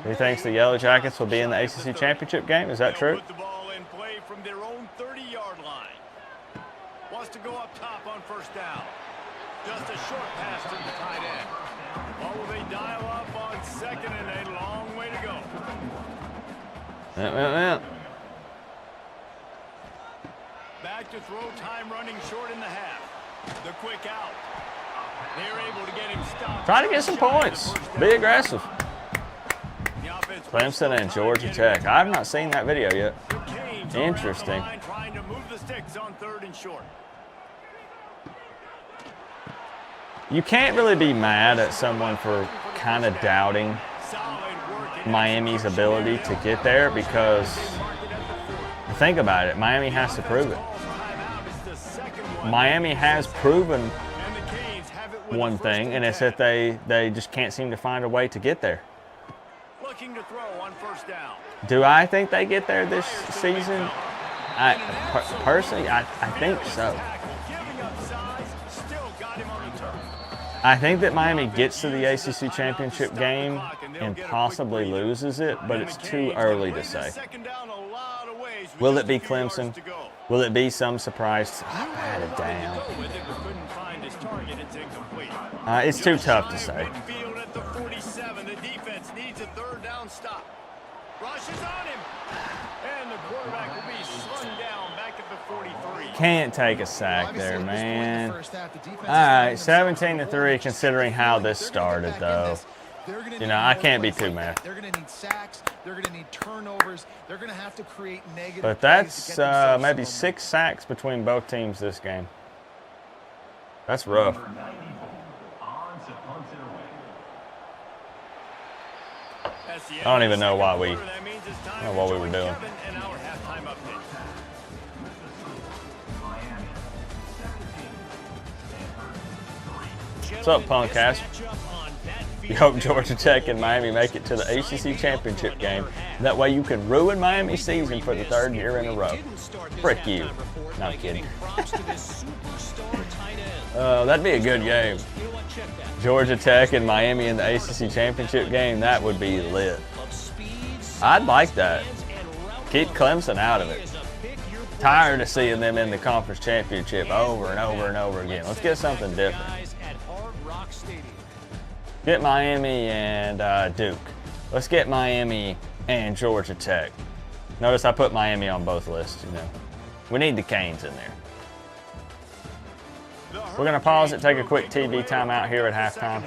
He thinks the Yellow Jackets will be in the ACC championship game. Is that true? Put the ball in play from their own 30-yard line. Wants to go up top on 1st down. Just a short pass to the tight end. Or will they dial up on 2nd and a long way to go? Back to throw, time running short in the half. The quick out. They're able to get him stopped. Try to get some points. Be aggressive. Clemson and Georgia Tech. I have not seen that video yet. Interesting. Trying to move the sticks on 3rd and short. You can't really be mad at someone for kind of doubting Miami's ability to get there because think about it. Miami has to prove it. Miami has proven one thing, and it's that they just can't seem to find a way to get there. Looking to throw on 1st down. Do I think they get there this season? Personally, I think so. I think that Miami gets to the ACC championship game and possibly loses it, but it's too early to say. Will it be Clemson? Will it be some surprise? I had it down. It's too tough to say. Can't take a sack there, man. All right, 17-3 considering how this started, though. You know, I can't be too mad. They're going to need sacks. They're going to need turnovers. They're going to have to create negative. But that's maybe 6 sacks between both teams this game. That's rough. I don't even know what we were doing. What's up, Punkcast? You hope Georgia Tech and Miami make it to the ACC championship game. That way you can ruin Miami's season for the 3rd year in a row. Frick you. No, I'm kidding. That'd be a good game. Georgia Tech and Miami in the ACC championship game, that would be lit. I'd like that. Keep Clemson out of it. Tired of seeing them in the conference championship over and over and over again. Let's get something different. Get Miami and Duke. Let's get Miami and Georgia Tech. Notice I put Miami on both lists, you know. We need the Canes in there. We're going to pause it, take a quick TV timeout here at halftime.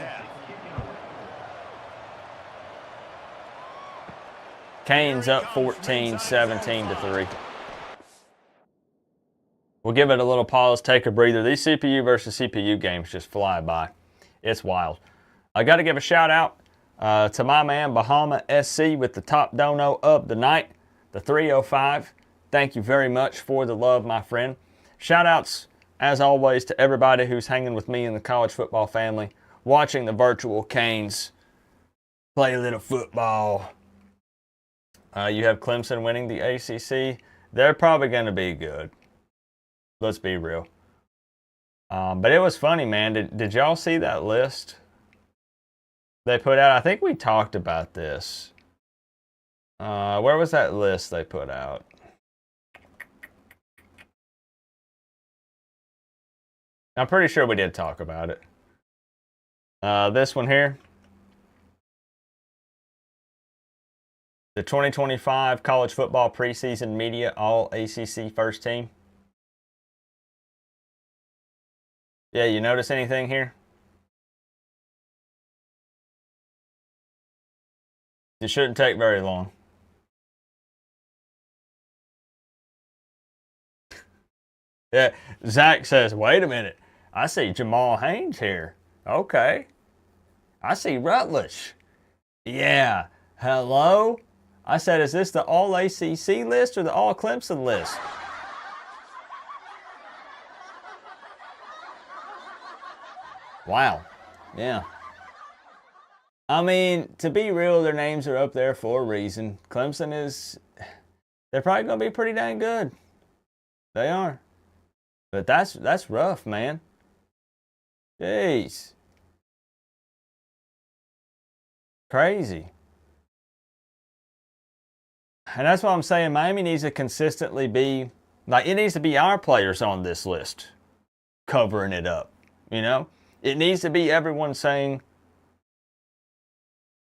Canes up 14, 17-3. We'll give it a little pause, take a breather. These CPU versus CPU games just fly by. It's wild. I got to give a shout out to my man Bahama SC with the top dono of the night, the 305. Thank you very much for the love, my friend. Shout outs, as always, to everybody who's hanging with me in the college football family, watching the virtual Canes play a little football. You have Clemson winning the ACC. They're probably going to be good. Let's be real. But it was funny, man. Did y'all see that list they put out? I think we talked about this. Where was that list they put out? I'm pretty sure we did talk about it. This one here. The 2025 college football preseason media all ACC first team. Yeah, you notice anything here? It shouldn't take very long. Yeah, Zach says, wait a minute. I see Jamal Haynes here. Okay. I see Rutledge. Yeah. Hello? I said, is this the all ACC list or the all Clemson list? Wow. Yeah. I mean, to be real, their names are up there for a reason. Clemson is, they're probably going to be pretty dang good. They are. But that's rough, man. Jeez. Crazy. And that's why I'm saying Miami needs to consistently be, like, it needs to be our players on this list covering it up, you know? It needs to be everyone saying,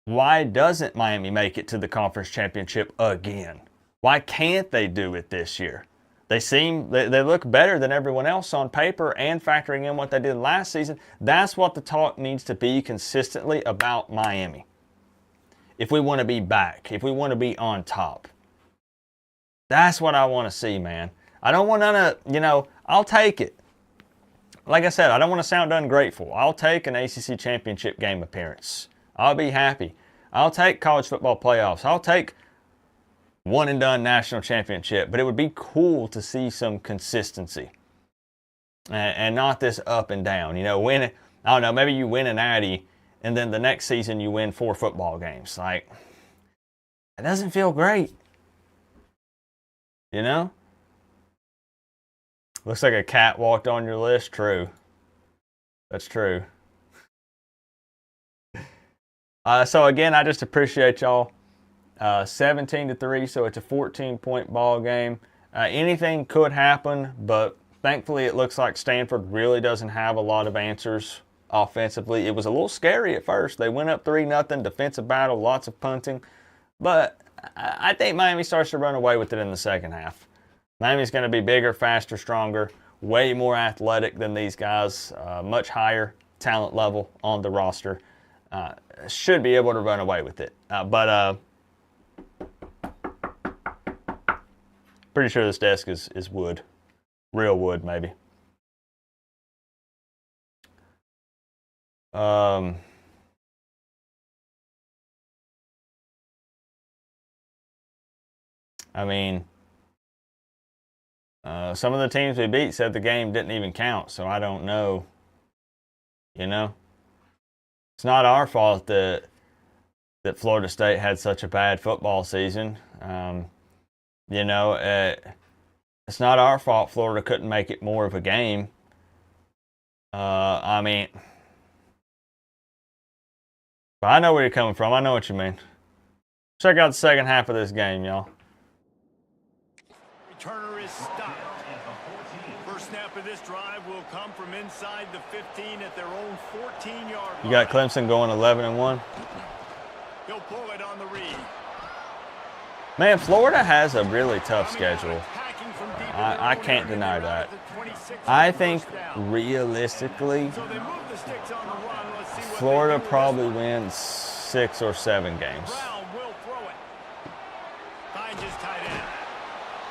why doesn't Miami make it to the conference championship again? Why can't they do it this year? They look better than everyone else on paper and factoring in what they did last season. That's what the talk needs to be consistently about Miami. If we want to be back, if we want to be on top. That's what I want to see, man. I don't want none of, you know, I'll take it. Like I said, I don't want to sound ungrateful. I'll take an ACC championship game appearance. I'll be happy. I'll take college football playoffs. I'll take one and done national championship. But it would be cool to see some consistency. And not this up and down. You know, I don't know, maybe you win an Natty and then the next season you win 4 football games. Like, it doesn't feel great. You know? Looks like a cat walked on your list. True. That's true. So again, I just appreciate y'all. 17-3, so it's a 14-point ball game. Anything could happen, but thankfully it looks like Stanford really doesn't have a lot of answers offensively. It was a little scary at first. They went up 3-0, defensive battle, lots of punting. But I think Miami starts to run away with it in the second half. Miami's going to be bigger, faster, stronger, way more athletic than these guys, much higher talent level on the roster. Should be able to run away with it. But pretty sure this desk is wood. Real wood, maybe. I mean, some of the teams we beat said the game didn't even count, so I don't know. You know? It's not our fault that Florida State had such a bad football season. You know, it's not our fault Florida couldn't make it more of a game. I mean, but I know where you're coming from. I know what you mean. Check out the second half of this game, y'all. Returner is stopped. First snap of this drive will come from inside the 15 at their own 14-yard line. You got Clemson going 11-1. He'll pull it on the read. Man, Florida has a really tough schedule. I can't deny that. I think realistically, Florida probably wins 6 or 7 games.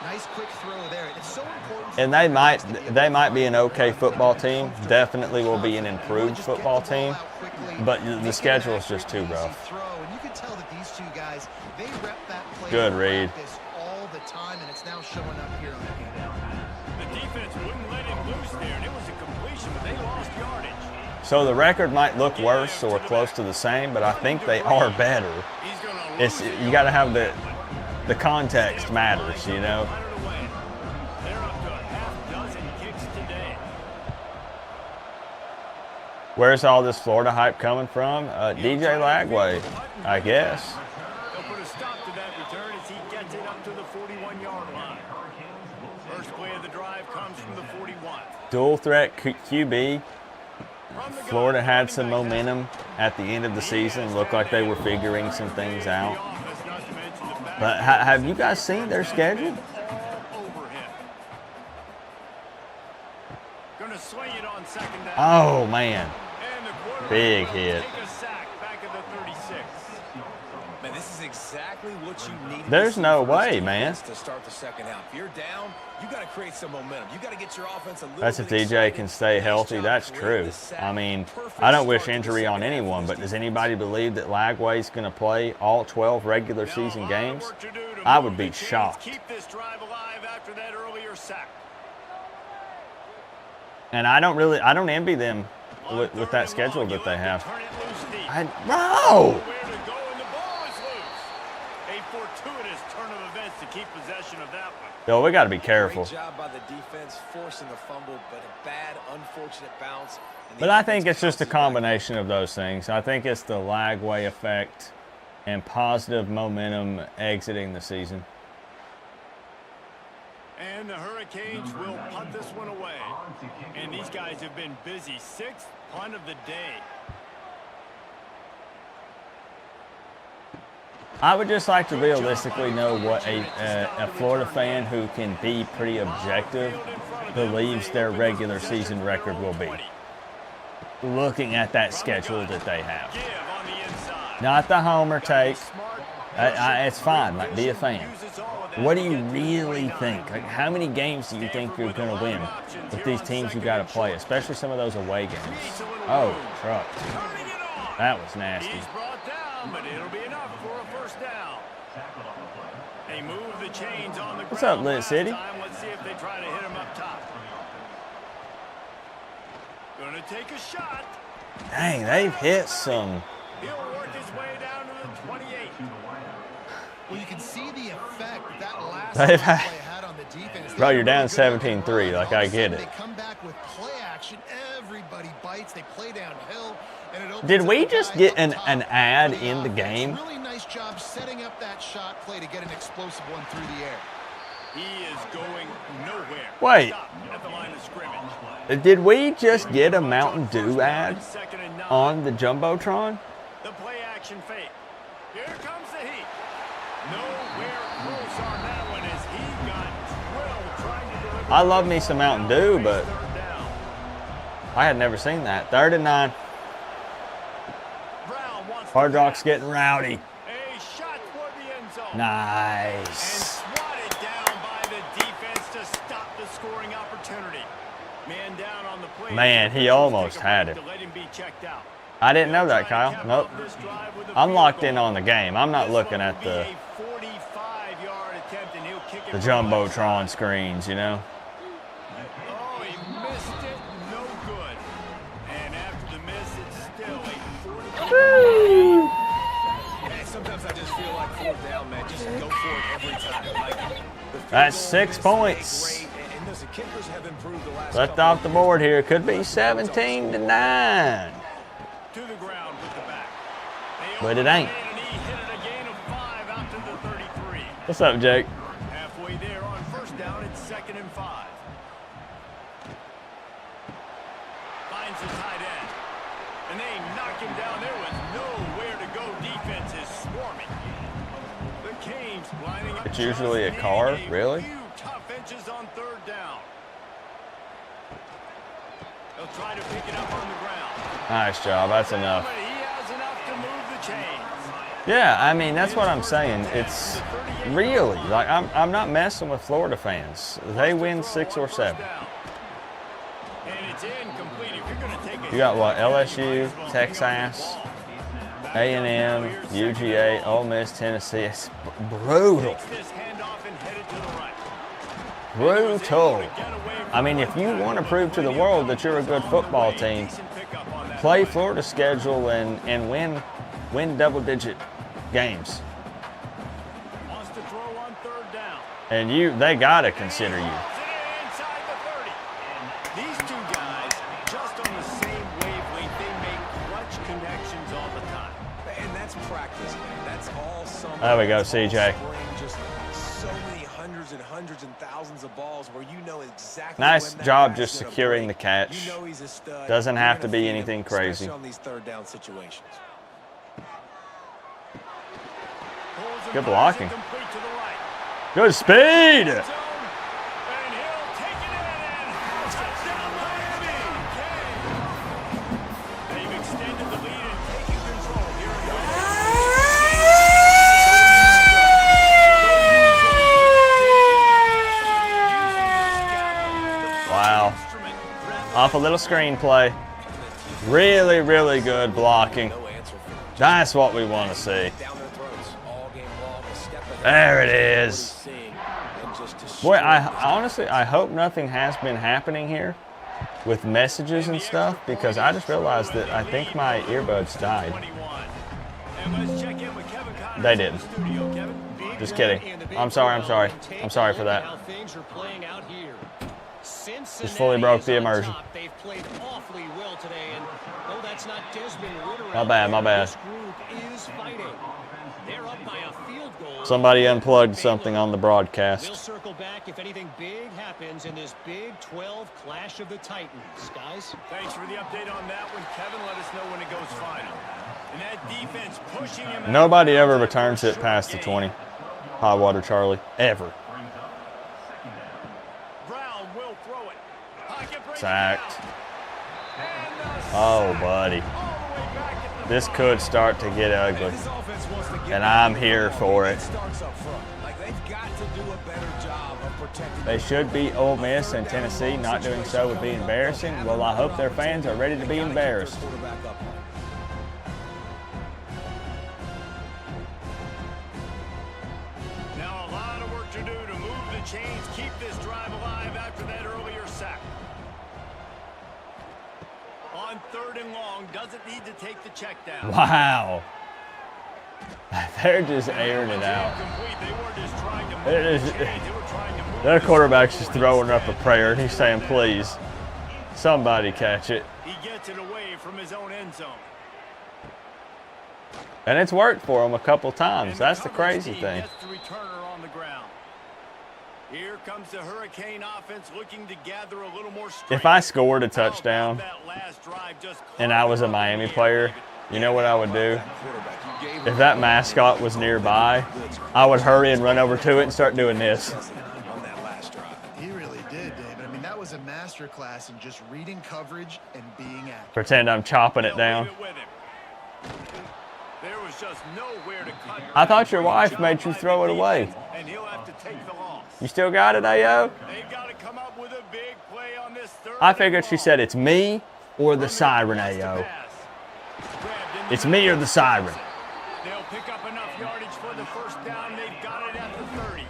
Nice quick throw there. It's so important. And they might be an okay football team. Definitely will be an improved football team. But the schedule is just too rough. You can tell that these two guys, they rep that play Good read. all the time, and it's now showing up here on the game. The defense wouldn't let him loose there, and it was a completion, but they lost yardage. So the record might look worse or close to the same, but I think they are better. You got to have the context matters, you know. They're up to a half-dozen kicks today. Where's all this Florida hype coming from? DJ Lagway, I guess. They'll put a stop to that return as he gets it up to the 41-yard line. First play of the drive comes from the 41. Dual threat QB. Florida had some momentum at the end of the season. Looked like they were figuring some things out. But have you guys seen their schedule? Oh, man. Big hit. Man, this is exactly what you need. There's no way, man. To start the second half. If you're down, you got to create some momentum. You got to get your offense a little That's if DJ can stay healthy. That's true. I mean, I don't wish injury on anyone, but does anybody believe that Lagway's going to play all 12 regular season games? I would be shocked. Keep this drive alive after that earlier sack. And I don't envy them with that schedule that they have. No! Fortuitous turn of events to keep possession of that one. Yo, we got to be careful. Great job by the defense forcing the fumble, but a bad, unfortunate bounce. But I think it's just a combination of those things. I think it's the Lagway effect and positive momentum exiting the season. And the Hurricanes will punt this one away. And these guys have been busy. 6th punt of the day. I would just like to realistically know what a Florida fan who can be pretty objective believes their regular season record will be. Looking at that schedule that they have. Not the homer take. It's fine, like, be a fan. What do you really think? Like, how many games do you think you're going to win with these teams you got to play, especially some of those away games? Oh, truck. That was nasty. But it'll be enough for a first down. They move the chains on the ground. What's up, Lit City? Let's see if they try to hit him up top. Gonna take a shot. Dang, they've hit some. He'll work his way down to the 28. Well, you can see the effect that last They've play had on the defense. Bro, you're down 17-3. Like, I get it. They come back with play action. Everybody bites. They play downhill. And it opens Did up we the just guy get up an top ad for the in the offense. game? Really nice job setting up that shot play to get an explosive one through the air. He is going nowhere. Wait. Stop at the line of scrimmage. Did we just get a Mountain Dew ad Second and 9. on the Jumbotron? The play action fake. Here comes the heat. Nowhere close on that one as he got drilled trying to deliver. I love me some Mountain Dew, but Third down. I had never seen that. 3rd and 9. Brown wants Hard to Rock's pass. getting rowdy. A shot toward the end zone. And Nice. swatted down by the defense to stop the scoring opportunity. Man down on the play. Man, he almost had it. To let him be checked out. I didn't know that, Kyle. Nope. I'm locked in on the game. I'm not looking at the 45-yard attempt, and he'll kick it the from left Jumbotron side. screens, you know? Oh, he missed it. No good. And after the miss, it's still a 40. Man, sometimes I just feel like 4th down, man. Just go for it every time. Like, the field That's goal 6 is points. great, and listen, kickers have improved the last Left couple off of the years. board here. Could be 17-9. To the ground with the back. But it ain't. And he hit it a gain of 5 out to the 33. What's up, Jake? Halfway there on first down, it's 2nd and 5. Finds the tight end. And they knock him down. There was nowhere to go. Defense is swarming. The Canes lining up. It's usually a just car? needing Really? Few tough inches on 3rd down. They'll try to pick it up on the ground. Nice job. That's enough. But he has enough to move the chains. Yeah, I mean, that's what I'm saying. It's really, like, I'm not messing with Florida fans. They win 6 or 7. And it's incomplete. If you're going to take a You got what? LSU, Texas, A&M, UGA, Ole Miss, Tennessee. It's brutal. Takes this handoff and headed to the right. Brutal. I mean, if you want to prove to the world that you're a good football team, play Florida's schedule and win double-digit games. Wants to throw on 3rd down. And they gotta consider you. Inside the 30. These two guys just on the same wavelength. They make clutch connections all the time. And that's practice, man. That's all summer. There we go, That's all CJ. spring. Just so many hundreds and thousands of balls where you know exactly Nice when that job guy's just gonna securing break. the catch. You know he's a stud. Doesn't You're have gonna to be feed him, anything crazy. especially on these 3rd down situations. Pulls and Good fires blocking. incomplete to the right. Good speed. Zone, and he'll take it in and touchdown Miami. They've extended the lead and taken control here in the Wow. Off a little screenplay. Really, really good blocking. No answer for him. That's what we want to see. Down their throats all game long. A step ahead. There it What is. he's seeing, and just Boy, destroy I honestly, I hope nothing has been happening here with messages and stuff, because I just realized that I think my earbuds died. 21. And let's check in with Kevin Connors They in didn't. the studio, Kevin. Just kidding. I'm sorry, I'm sorry. I'm sorry for that. How things are playing out here. Just fully broke the immersion. They've played awfully well today, and though that's not Desmond Ritter My out bad, there, my bad. This group is fighting. They're up by a field goal. Somebody unplugged something on the We'll broadcast. circle back if anything big happens in this Big 12 Clash of the Titans. Guys? Thanks for the update on that one, Kevin. Let us know when it goes final. And that defense pushing him out. Nobody ever returns it past the 20. High water Charlie. Ever. Brown will throw it. Pocket break Sacked. down. And the Oh, sack buddy. all the way back at the This 5. could start to get ugly. This offense wants to get And I'm here for It it. starts up front. Like they've got to do a better job of protecting. They should beat Ole Miss and Tennessee. Not doing so would be embarrassing. Well, I hope their fans are ready to be embarrassed. Now a lot of work to do to move the chains, keep this drive alive after that earlier sack. On 3rd and long, doesn't need to take the check down. Wow. They're just airing it out. Incomplete. They weren't just trying to move It the is- chains, they were trying to move Their quarterback's just throwing up a prayer. He's saying, please, somebody catch it. He gets it away from his own end zone. And it's worked for him a couple times. And That's the coverage crazy team thing. gets the returner on the ground. Here comes the Hurricane offense looking to gather a little more strength. If I scored a How about touchdown that last drive just and I was a Miami player, you know what I would do? Quarterback, you gave If that mascot was nearby, I would hurry and run over to it and start doing this. on that last drive. He really did, David. I mean, that was a masterclass in just reading coverage and being accurate. Pretend I'm chopping it They'll down. leave it with him. There was just nowhere to cut. I thought your wife made you throw it away. And he'll have to take the loss. You still got it, Ayo? They've got to come up with a big play on this third. I figured she said it's me or the siren, Ayo. It's me or the siren. They'll pick up enough yardage for the first down. They've got it at the 30.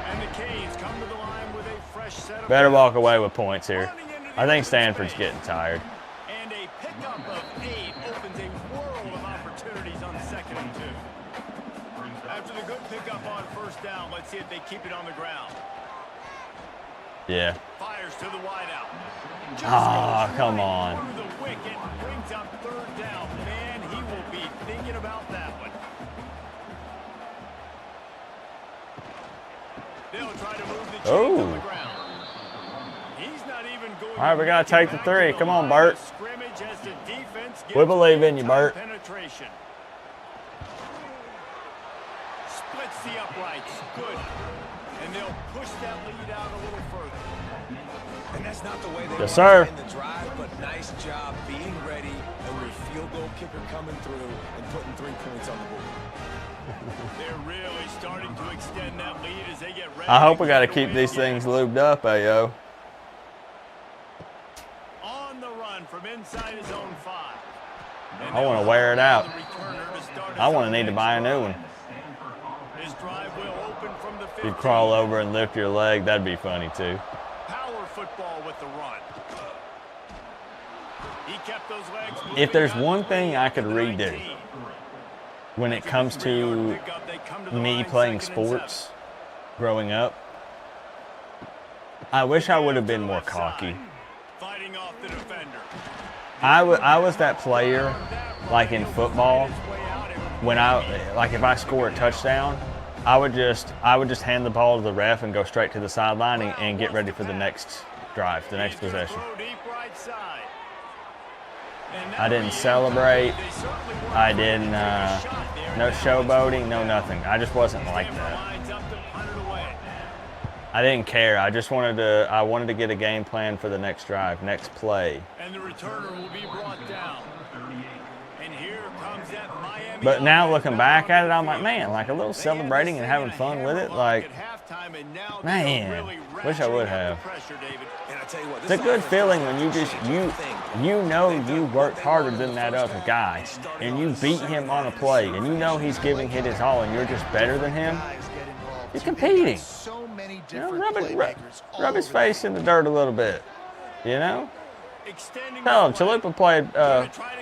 And the Canes come to the line with a fresh set of Better walk away with points here. I think Stanford's getting tired. And a pickup of 8 opens a world of opportunities on 2nd and 2. After the good pickup on first down, let's see if they keep it on the ground. Yeah. Fires to the wideout. Ah, come on. Through the wicket, brings up 3rd down. Man, he will be thinking about that one. They'll try to move the chains on the ground. He's not even going. All right, we got to take the 3. Come on, Bert. Scrimmage as the defense We believe in you, Bert. penetration. Splits the uprights. Good. And they'll push that lead out a little further. And that's not the way they Yes, want sir. to end the drive, but nice job being ready and your field goal kicker coming through and putting 3 points on the board. They're really starting to extend that lead as they get ready. I hope we got to get keep away these again. things lubed up, Ayo. On the run from inside his own 5. I want to wear it out. I want to need to buy a new one. His drive will open from the 15. If you crawl over and lift your leg, that'd be funny too. Power football with the run. He kept those legs moving If there's out one to thing I could the redo 19. when it comes to me playing sports growing up, I wish I would have been more cocky. Fighting off the defender. I was that player, like in football, when if I score a touchdown, I would just hand the ball to the ref and go straight to the sideline and get ready for the next drive, the next possession. I didn't celebrate. I didn't, no showboating, no nothing. I just wasn't like that. I didn't care. I just wanted to get a game plan for the next drive, next play. And the returner will be brought down. And here comes that Miami. But now looking back at it, I'm like, man, like a little celebrating and having fun with it. Like, man, wish I would have. And I tell you what, It's a good feeling when you just, you know you worked harder than that other guy and you beat him on a play and you know he's giving it his all and you're just better than him. You're competing. You know, rub his face in the dirt a little bit, you know? Tell him Chalupa played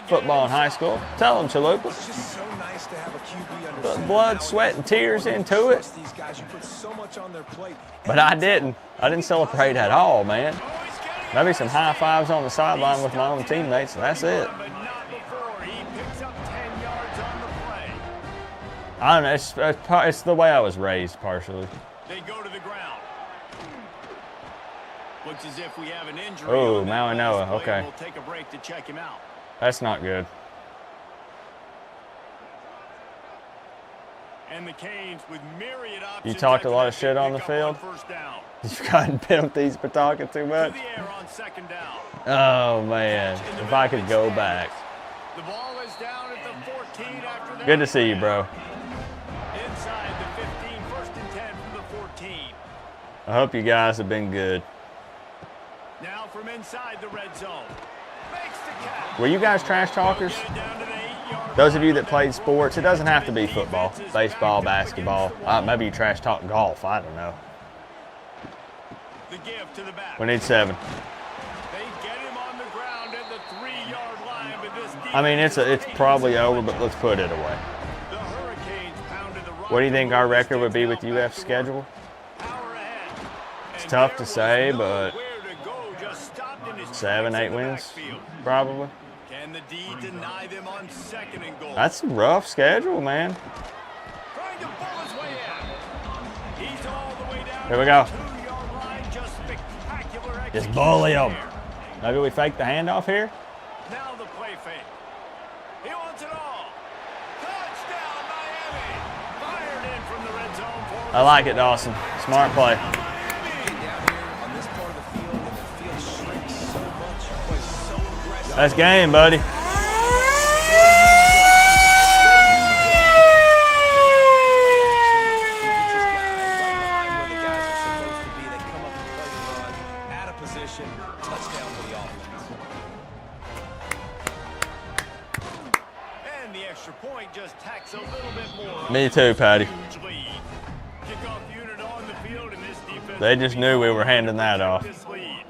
football in high school. Tell him Chalupa. It's just so nice to have a QB under Put center. blood, sweat, and tears into it. These guys, you put so much on their plate. But I didn't. I didn't celebrate at all, man. Maybe some high fives on the sideline with my own teammates, and that's it. But not before he picks up 10 yards on the play. I don't know. It's the way I was raised, partially. They go to the ground. Looks as if we have an injury. Oh, on that Maui last Noah, play. okay. We'll take a break to check him out. That's not good. And the Canes with myriad options. You talked a lot of after shit that on the pickup field? First down. You've gotten penalties for talking too To much. the air on 2nd down. Oh, man. If I could go back. The ball is down at the 14 after that. Good to see you, bro. Inside the 15, 1st and 10 from the 14. I hope you guys have been good. Now from inside the red zone. Makes the catch. Were you guys trash talkers? Get it down to the 8-yard Those of you that played sports, it doesn't have to be football, baseball, basketball. Maybe you trash talk golf. I don't know. The give to the back. We need 7. They get him on the ground at the 3-yard line, but this I mean, it's probably over, but let's put it away. The Hurricanes pounded the rock. What do you think our record would be with UF's schedule? Power ahead. It's tough to say, but 7, 8 wins, probably. Can the D deny them on 2nd and goal? That's a rough schedule, man. Trying to pull his way out. He's all the way down. Here we go. To the 2-yard line. Just spectacular Just execution bully him. there. Maybe we fake the handoff here. Now the play fake. He wants it all. Touchdown, Miami. Fired in from the red zone for I like it, Dawson. Smart play. Down here on this part of the field, and the field shrinks so much, was so aggressive. That's game, buddy. And the extra point just tacks a little bit more. Me too, Patty. Huge lead. Kickoff unit on the field, and this defense They just knew we were handing that off. this lead.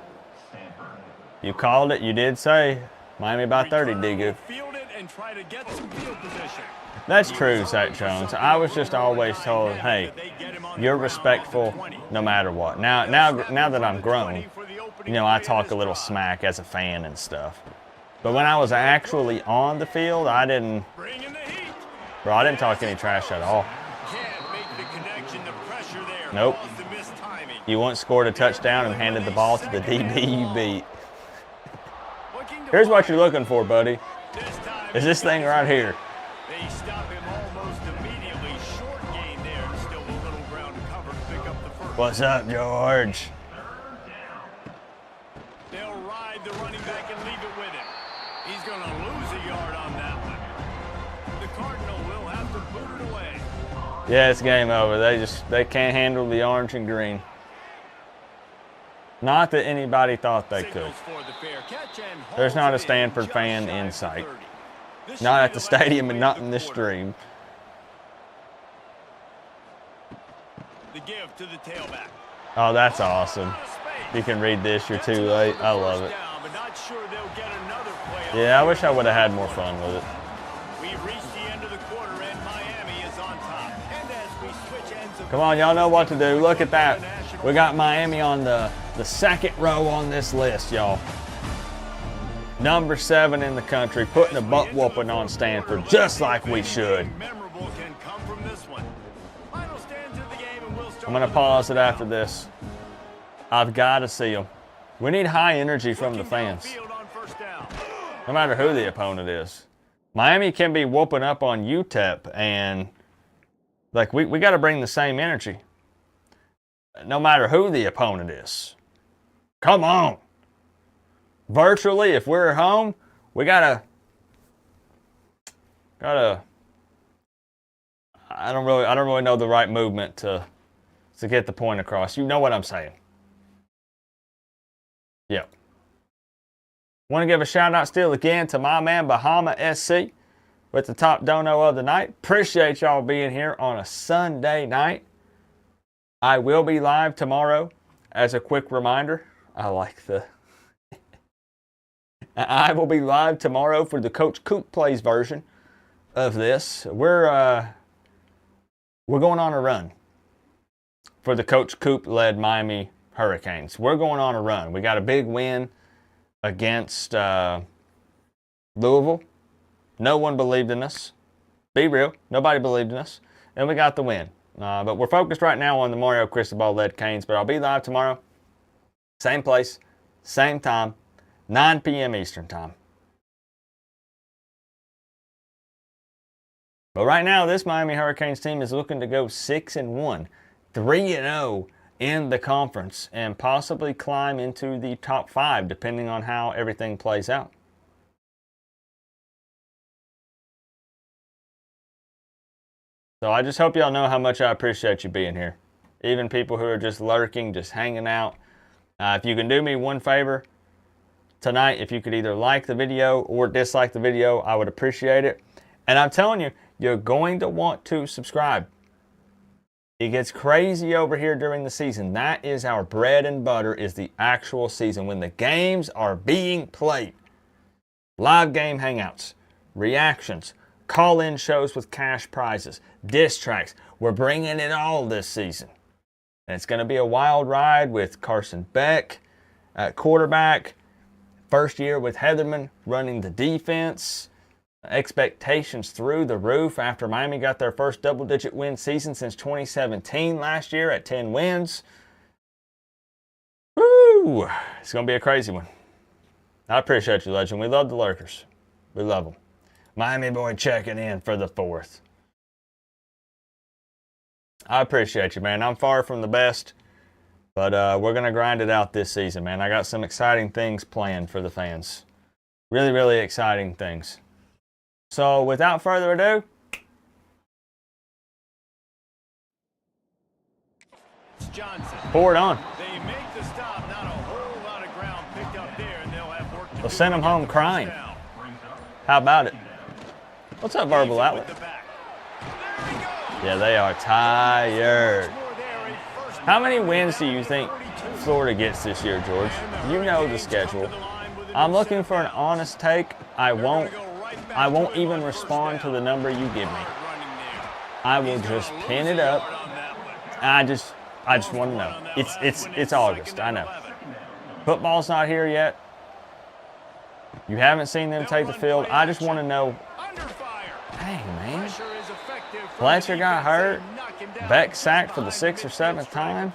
You called it. You did say Miami by 30, Return Dingo. will field it and try to get some field position. That's true, Zach Jones. I was just always told, hey, you're respectful no matter what. Now that I'm grown, you know, I talk a little smack as a fan and stuff. But when I was actually on the field, I didn't talk any trash at all. Can't make the connection, the pressure there. Nope. Caused the missed timing. You once scored a touchdown and handed the ball to the DB you beat. Looking to Here's what fire. you're looking for, buddy. This time Is this thing right here. They stop him almost immediately. Short gain there. Still a little ground to cover to pick up the first. What's up, George? They'll ride the running back and leave it with him. He's going to lose a yard on that one. The Cardinal will have to boot it away. Yeah, it's game over. They can't handle the orange and green. Not that anybody thought they could. Signals for the fair catch and There's hauls not a it in Stanford just fan shy in of sight. 30. This Not should at be the last stadium and play not of in the this quarter. stream. The give to the tailback. Oh, that's awesome. Out of space. You can read this. You're too late. I love it. Down, but not sure they'll get another play. Yeah, I wish I would have had more fun with it. We've reached the end of the quarter, and Miami is on top. And as we switch ends of Come on, y'all know what to do. Look at that. We got Miami on the second row on this list, y'all. Number 7 in the country, putting a butt whooping on Stanford, just like we should. memorable can come from this one. Final stands of the game, and we'll start I'm going to pause it after this. I've got to see them. We need high energy from the fans, Field on first down. no matter who the opponent is. Miami can be whooping up on UTEP, and like we got to bring the same energy, no matter who the opponent is. Come on. Virtually, if we're at home, we gotta. I don't really know the right movement to get the point across. You know what I'm saying? Yep. Want to give a shout out still again to my man Bahama SC with the top dono of the night. Appreciate y'all being here on a Sunday night. I will be live tomorrow. As a quick reminder, I will be live tomorrow for the Coach Coop Plays version of this. We're going on a run for the Coach Coop led Miami Hurricanes. We're going on a run. We got a big win against Louisville. No one believed in us. Be real. Nobody believed in us. And we got the win. But we're focused right now on the Mario Cristobal led Canes. But I'll be live tomorrow. Same place, same time. 9 p.m. Eastern time. But right now, this Miami Hurricanes team is looking to go 6-1, 3-0 in the conference, and possibly climb into the top 5, depending on how everything plays out. So I just hope y'all know how much I appreciate you being here. Even people who are just lurking, just hanging out. If you can do me one favor, tonight, if you could either like the video or dislike the video, I would appreciate it. And I'm telling you, you're going to want to subscribe. It gets crazy over here during the season. That is our bread and butter, is the actual season, when the games are being played. Live game hangouts, reactions, call-in shows with cash prizes, diss tracks. We're bringing it all this season. And it's going to be a wild ride with Carson Beck at quarterback. First year with Heatherman running the defense. Expectations through the roof after Miami got their first double-digit win season since 2017 last year at 10 wins. Woo! It's going to be a crazy one. I appreciate you, legend. We love the lurkers. We love them. Miami boy checking in for the 4th. I appreciate you, man. I'm far from the best, but we're going to grind it out this season, man. I got some exciting things planned for the fans. Really, really exciting things. So, without further ado, Johnson. pour it on. They make the stop, not a whole lot of ground picked up there, and they'll have work to We'll do send them to get home the first crying. down. How about it? What's up, Verbal With Outlet? the back. There he goes. Yeah, they are tired. More there, a first How many down. wins do you think Florida gets this year, George? You know the schedule. I'm looking for an honest take. I won't even respond to the number you give me. I will just pin it up. I just want to know. It's August, I know. Football's not here yet. You haven't seen them take the field. I just want to know, hey, man. Fletcher got hurt. Beck sacked for the 6th or 7th time.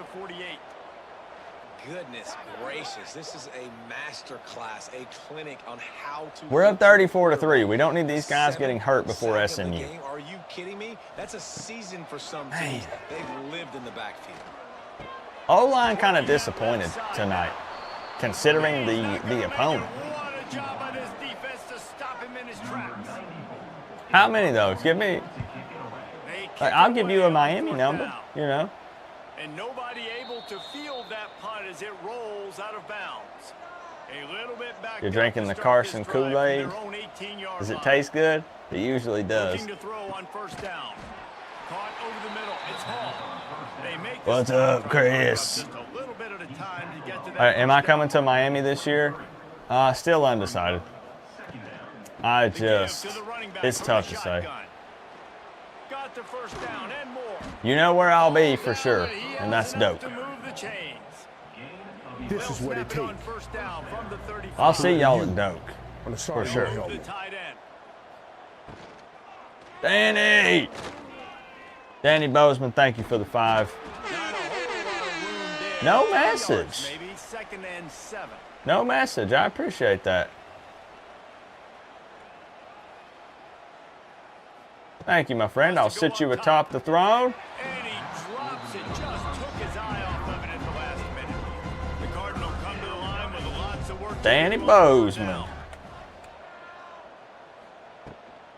Goodness gracious, this is a master class, a clinic on how to... We're up 34-3. We don't need these guys getting hurt before SMU. Are you kidding me? That's a season for some teams. They've lived in the backfield. O-line kind of disappointed tonight, considering the opponent. How many, though? Give me... Like, I'll give you a Miami number, you know. And nobody able to field that punt as it rolls out of bounds. A little bit back. You're drinking the Carson Kool-Aid. Does it taste good? It usually does. To throw on first down. Caught over the middle. It's Hall. They make the What's stop. up, Chris? Just a little bit at a time to get to that. All right, am I coming to Miami this year? Still undecided. It's tough to say. Got the first down and more. You know where I'll be for sure, and that's dope. This is what it takes. I'll see y'all at Doak, for sure. Danny Bozeman, thank you for the 5. No message. Maybe 2nd and 7. No message. I appreciate that. Thank you, my friend. I'll sit you atop the throne. And he drops it. Just took his eye off of it at the last minute. The Cardinal come to the line with lots of work. Danny Bozeman.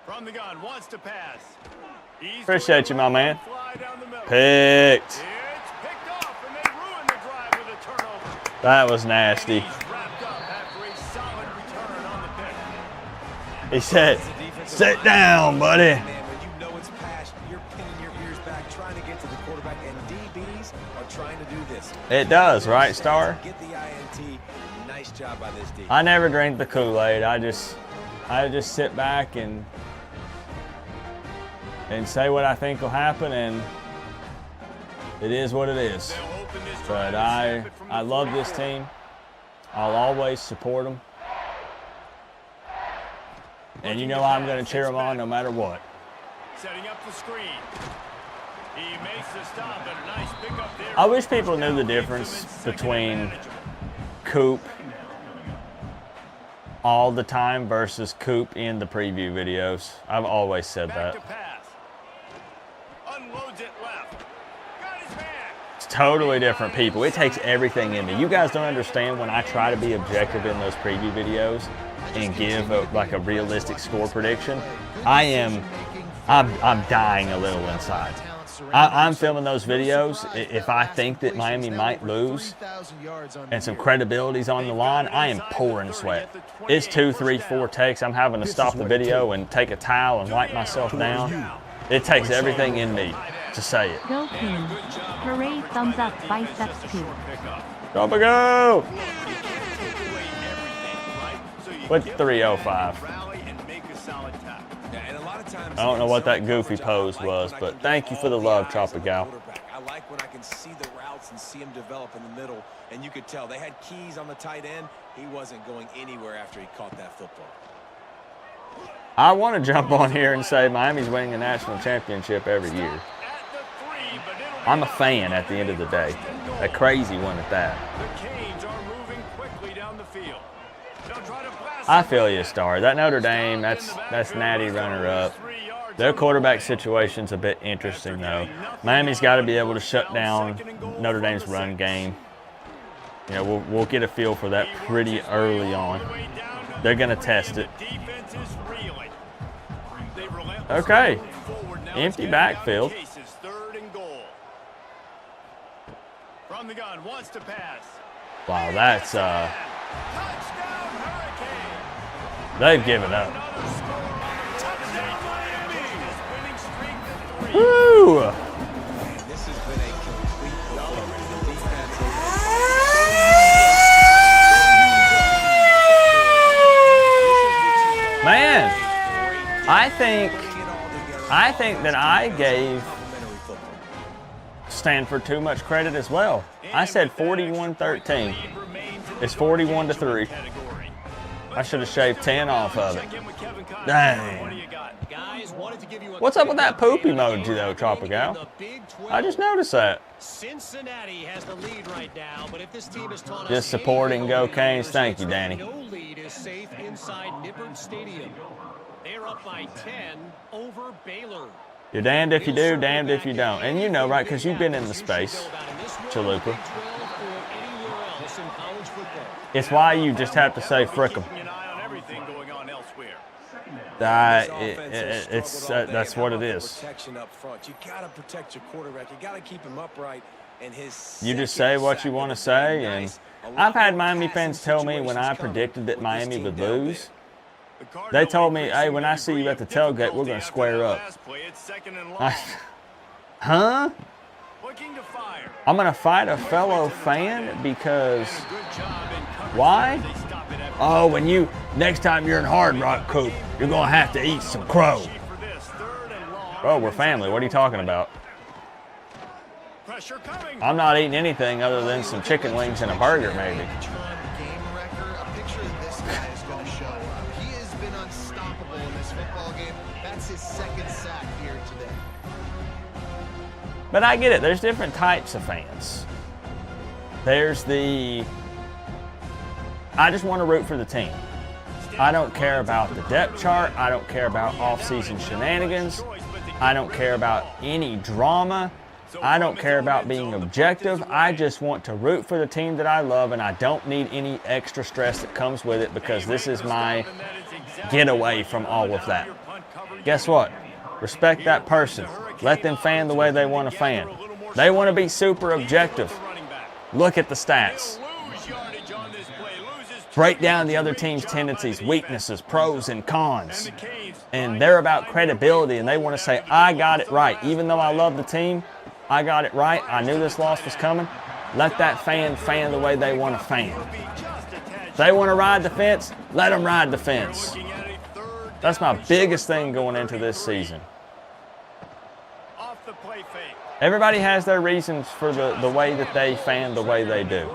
From the gun, wants to pass. Appreciate you, my man. Picked. It's picked off, and they ruin the drive with a turnover. That was nasty. Wrapped up after a solid return on the pick. He said, sit down, buddy. It does, right, Star? Get the INT. Nice job by this D. I never drink the Kool-Aid. I just sit back and say what I think will happen, and it is what it is. But I love this team. I'll always support them. And you know I'm going to cheer them on no matter what. Setting up the screen. He makes the stop, and a nice pickup there. I wish people knew the difference between Coop all the time versus Coop in the preview videos. I've always said that. Unloads it left. Got his man. It's totally different people. It takes everything in me. You guys don't understand when I try to be objective in those preview videos and give a realistic score prediction. I'm dying a little inside. I'm filming those videos. If I think that Miami might lose and some credibility's on the line, I am pouring sweat. It's 2, 3, 4 takes. I'm having to stop the video and take a towel and wipe myself down. It takes everything in me to say it. Go King. Hooray, thumbs up, biceps too. Go, go! With 305. I don't know what that goofy pose was, but thank you for the love, Tropical. I like when I can see the routes see him develop in the middle, and you could tell they had keys on the tight end. He wasn't going anywhere after he caught that football. I want to jump on here and say Miami's winning a national championship every year. I'm a fan at the end of the day. A crazy one at that. The Canes are moving quickly down the field. They'll try to blast I feel you, Star. That Notre Dame, that's natty runner-up. Their quarterback situation's a bit interesting, though. Miami's got to be able to shut down Notre Dame's run game. You know, we'll get a feel for that pretty early on. They're going to test it. Okay. Empty backfield. From the gun, wants to pass. Wow, that's they've given up. Woo! This has been a complete Man, I think that I gave Stanford too much credit as well. I said 41-13. It's 41-3. I should have shaved 10 off of it. Dang. What's up with that poop emoji though, Tropical? I just noticed that. Cincinnati has the lead right now, but if this team has taught us Just supporting Go Canes. Thank you, Danny. no lead is safe inside Nippert Stadium. They're up by 10 over Baylor. You're damned if you do, damned if you don't. And you know, right, because you've been in the space, Chalupa. It's why you just have to say frick 'em. That's what it is. Protection up front. You got to protect your quarterback. You got to keep him upright. And You just say what you want to say. And I've had Miami fans tell me when I predicted that Miami would lose, they told me, hey, when I see you at the tailgate, we're going to square up. Huh? I'm going to fight a fellow fan because why? Oh, next time you're in Hard Rock, Coop, you're going to have to eat some crow. Bro, we're family. What are you talking about? I'm not eating anything other than some chicken wings and a burger, maybe. But I get it. There's different types of fans. There's I just want to root for the team. I don't care about the depth chart. I don't care about off-season shenanigans. I don't care about any drama. I don't care about being objective. I just want to root for the team that I love, and I don't need any extra stress that comes with it because this is my getaway from all of that. Guess what? Respect that person. Let them fan the way they want to fan. They want to be super objective. Look at the stats. Break down the other team's tendencies, weaknesses, pros, and cons. And they're about credibility, and they want to say, I got it right. Even though I love the team, I got it right. I knew this loss was coming. Let that fan the way they want to fan. If they want to ride the fence, let them ride the fence. That's my biggest thing going into this season. Everybody has their reasons for the way that they fan the way they do.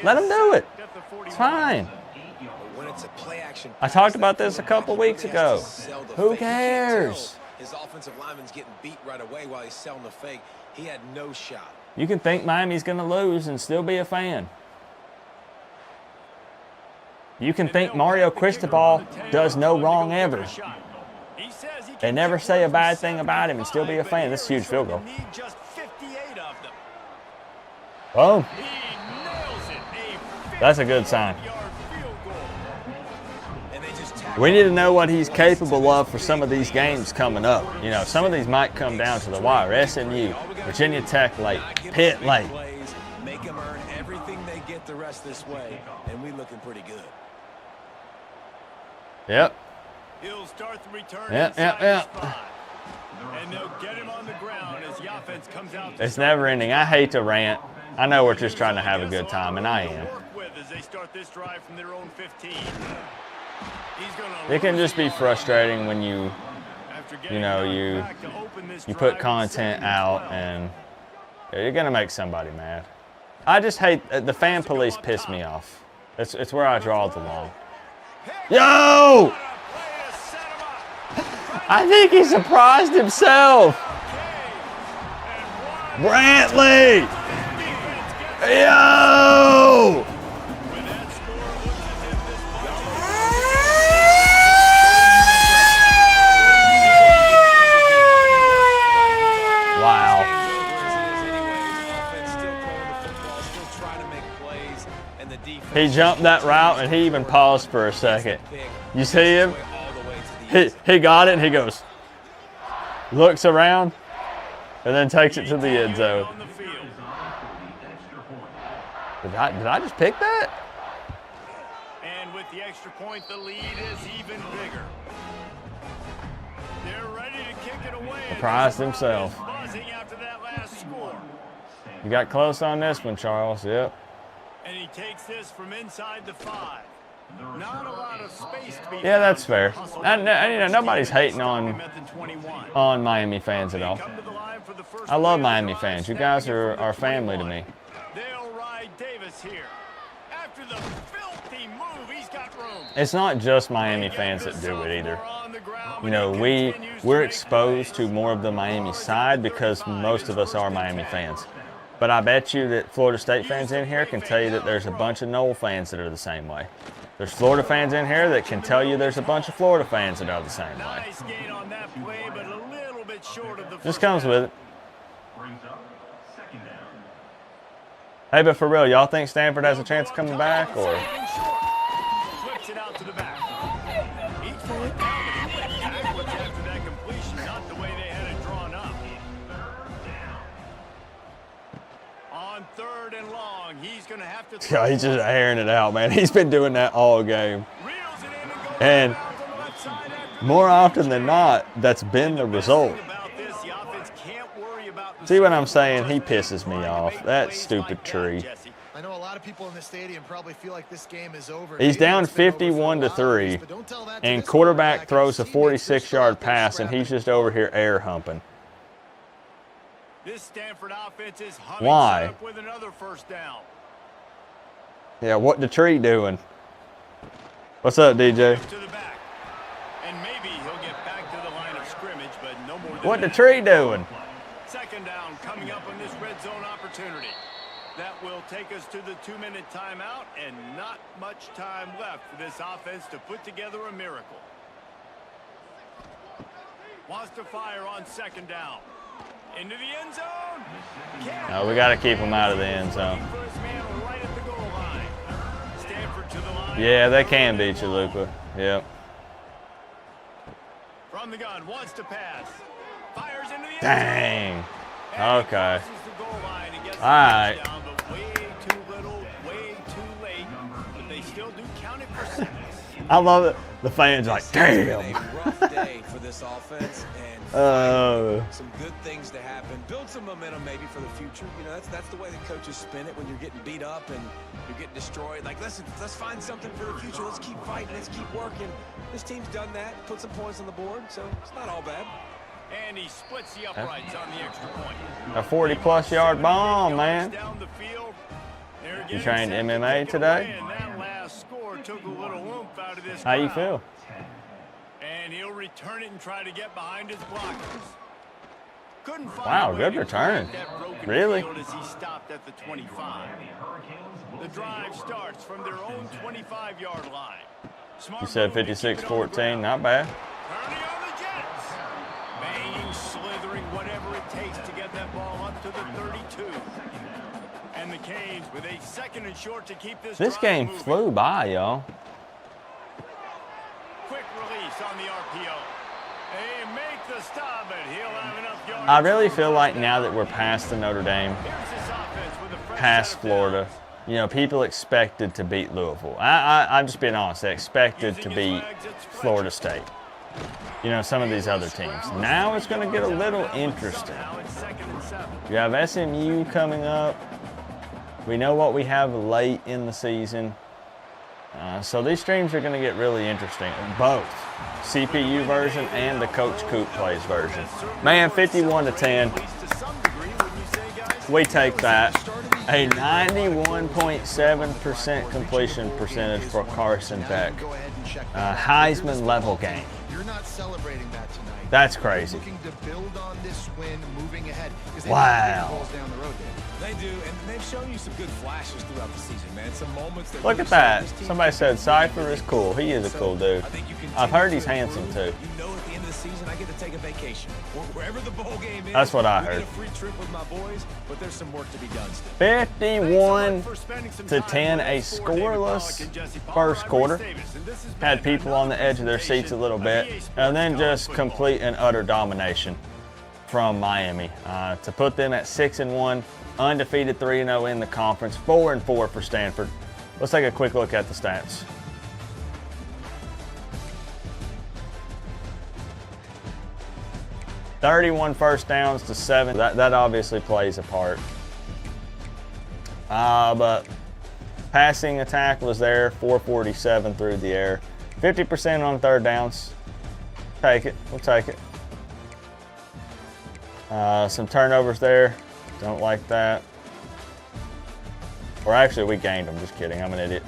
Let them do it. It's fine. I talked about this a couple weeks ago. Who cares? His offensive lineman's getting beat right away while he's selling the fake. He had no shot. You can think Miami's going to lose and still be a fan. You can think Mario Cristobal does no wrong ever. They never say a bad thing about him and still be a fan. This is a huge field goal. Boom. That's a good sign. We need to know what he's capable of for some of these games coming up. You know, some of these might come down to the wire. SMU, Virginia Tech late, Pitt late. Make them earn everything they get the rest this way, and we looking pretty good. Yep. He'll start the return. Yep. And they'll get him on the ground as the offense comes out. It's never ending. I hate to rant. I know we're just trying to have a good time, and I am. As they start this drive from their own 15. It can just be frustrating when you put content out and you're gonna make somebody mad. I just hate the fan police piss me off. It's where I draw the line. Yo! I think he surprised himself. Brantley! Yo! Wow. He jumped that route and he even paused for a second. You see him? He got it and he goes, looks around, and then takes it to the end zone. Did I just pick that? And with the extra point, the lead is even bigger. They're ready to kick it away. Surprised himself. Buzzing after that last score. You got close on this one, Charles. Yep. And he takes this from inside the 5. Not a lot of space to be Yeah, that's fair. found. And nobody's hating on Miami fans at all. I love Miami fans. You guys are family to me. They'll ride Davis here. After the filthy move, he's got room. It's not just Miami fans that do it either. You know, we're exposed to more of the Miami side because most of us are Miami fans. But I bet you that Florida State fans in here can tell you that there's a bunch of Nole fans that are the same way. There's Florida fans in here that can tell you there's a bunch of Florida fans that are the same way. Nice gain on that play, but a little bit short of the Just comes with it. Hey, but for real, y'all think Stanford has a chance of coming back, or? Flips it out to the back. Each one down, but he went backwards after that completion, not the way they had it drawn up. On 3rd and long, he's going to have to Yeah, he's just airing it out, man. He's been doing that all game. reels it in and goes And out on the left side after more often than not, that's been the result. about this, the offense can't worry about the See what I'm saying? He pisses me off. That stupid tree. Jesse. I know a lot of people in the stadium probably feel like this game is over. He's Maybe down it's been over for a 51 to lot of 3, us, but don't tell that to and this quarterback throws a His teammates are still 46-yard out there pass, and he's scrapping. just over here air humping. This Stanford offense is humming Why? set up with another first down. Yeah, what the tree doing? What's up, DJ? To the back. And maybe he'll get back to the line of scrimmage, but no more than What the that. tree doing? Second down coming up on this red zone opportunity. That will take us to the 2-minute timeout, and not much time left for this offense to put together a miracle. Wants to fire on second down. Into the end zone. No, we got to keep him out of the end zone. First man right at the goal line. Stanford to the line. Yeah, they can beat you, Luca. Yep. From the gun, wants to pass. Fires into the end Dang. zone. And he Okay. crosses the goal line and gets the All right. touchdown, but way too little, way too late. But they still do count it for seconds. I love it. The fans are like, It's been damn. a rough day for this offense, and some good things to happen. Build some momentum maybe for the future. You know, that's the way the coaches spin it when you're getting beat up and you're getting destroyed. Like, listen, let's find something for the future. Let's keep fighting. Let's keep working. This team's done that. Put some points on the board, so it's not all bad. And he splits the uprights on the extra point. A 40-plus yard bomb, man. Down the field. They're You getting trained set to MMA kick it today? away, and that last score took a little oomph out of this How you crowd. feel? And he'll return it and try to get behind his blockers. Couldn't find Wow, a way good to return. break that broken Really? field as he stopped at the 25. The drive starts from their own 25-yard line. Smart You said move to keep it on the 56-14. ground. Not bad. Turning on the Jets. Banging, slithering, whatever it takes to get that ball up to the 32. And the Canes with a second and short to keep this This drive game moving. flew by, y'all. Quick release on the RPO. They make the stop, but he'll have enough yards. I really feel like now that we're past the Notre Dame, Here's this offense with a fresh past set of Florida, downs. you know, people expected to beat Louisville. I'm just being honest. They expected to beat Florida State. You know, some of these other teams. Now it's going to get a little interesting. Now it's 2nd and 7. You have SMU coming up. We know what we have late in the season. So these streams are going to get really interesting. Both CPU version and the Coach Coop plays version. Man, 51 to 10. At least to some degree, wouldn't you say, guys? We take that. Start of the A 91.7% completion percentage for Carson Beck. Heisman level game. You're not celebrating that tonight. That's crazy. Looking to build on this win, moving ahead. Wow. Down the road, They do, and they've shown you some good flashes throughout the season, man. Some moments that Look really at that. showed this team. Somebody said Cypher is cool. He is a cool dude. I think you I've heard continue he's to handsome improve. too. You know, at the end of the season, I get to take a vacation. Wherever the bowl game is. That's what I we heard. get a free trip with my boys, but there's some work to be done still. 51 to 10, a scoreless first quarter. Had people on the edge of their seats a little bit, and then just complete and utter domination from Miami to put them at 6-1, undefeated 3-0 in the conference, 4-4 for Stanford. Let's take a quick look at the stats. $31 first downs to 7. That obviously plays a part. But passing attack was there, 447 through the air. 50% on third downs. Take it. We'll take it. Some turnovers there. Don't like that. Or actually, we gained them. Just kidding. I'm an idiot.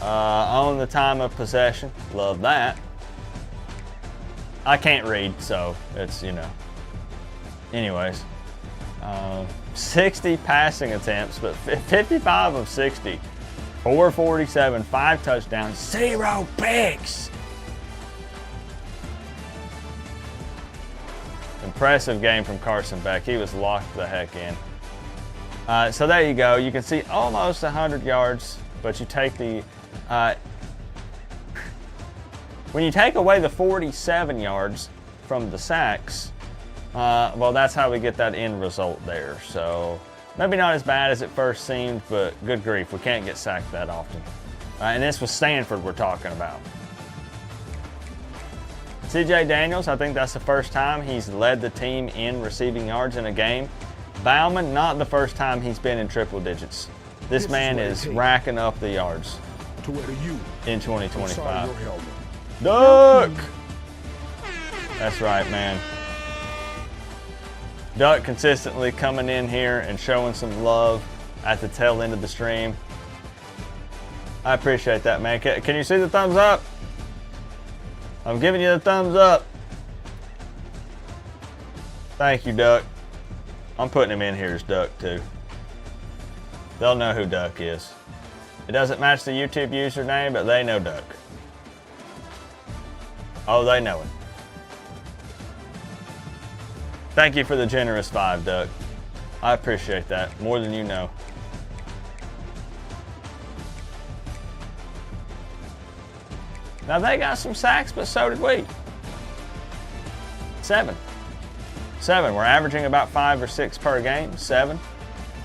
On the time of possession. Love that. I can't read, so it's, you know. Anyways. 60 passing attempts, but 55 of 60. 447, 5 touchdowns, 0 picks. Impressive game from Carson Beck. He was locked the heck in. So there you go. You can see almost 100 yards, but you take the... when you take away the 47 yards from the sacks, well, that's how we get that end result there. So maybe not as bad as it first seemed, but good grief, we can't get sacked that often. And this was Stanford we're talking about. CJ Daniels, I think that's the first time he's led the team in receiving yards in a game. Bauman, not the first time he's been in triple digits. This man is racking up the yards in 2025. Duck! That's right, man. Duck consistently coming in here and showing some love at the tail end of the stream. I appreciate that, man. Can you see the thumbs up? I'm giving you the thumbs up. Thank you, Duck. I'm putting him in here as Duck, too. They'll know who Duck is. It doesn't match the YouTube username, but they know Duck. Oh, they know it. Thank you for the generous 5, Duck. I appreciate that more than you know. Now they got some sacks, but so did we. 7. We're averaging about 5 or 6 per game. 7.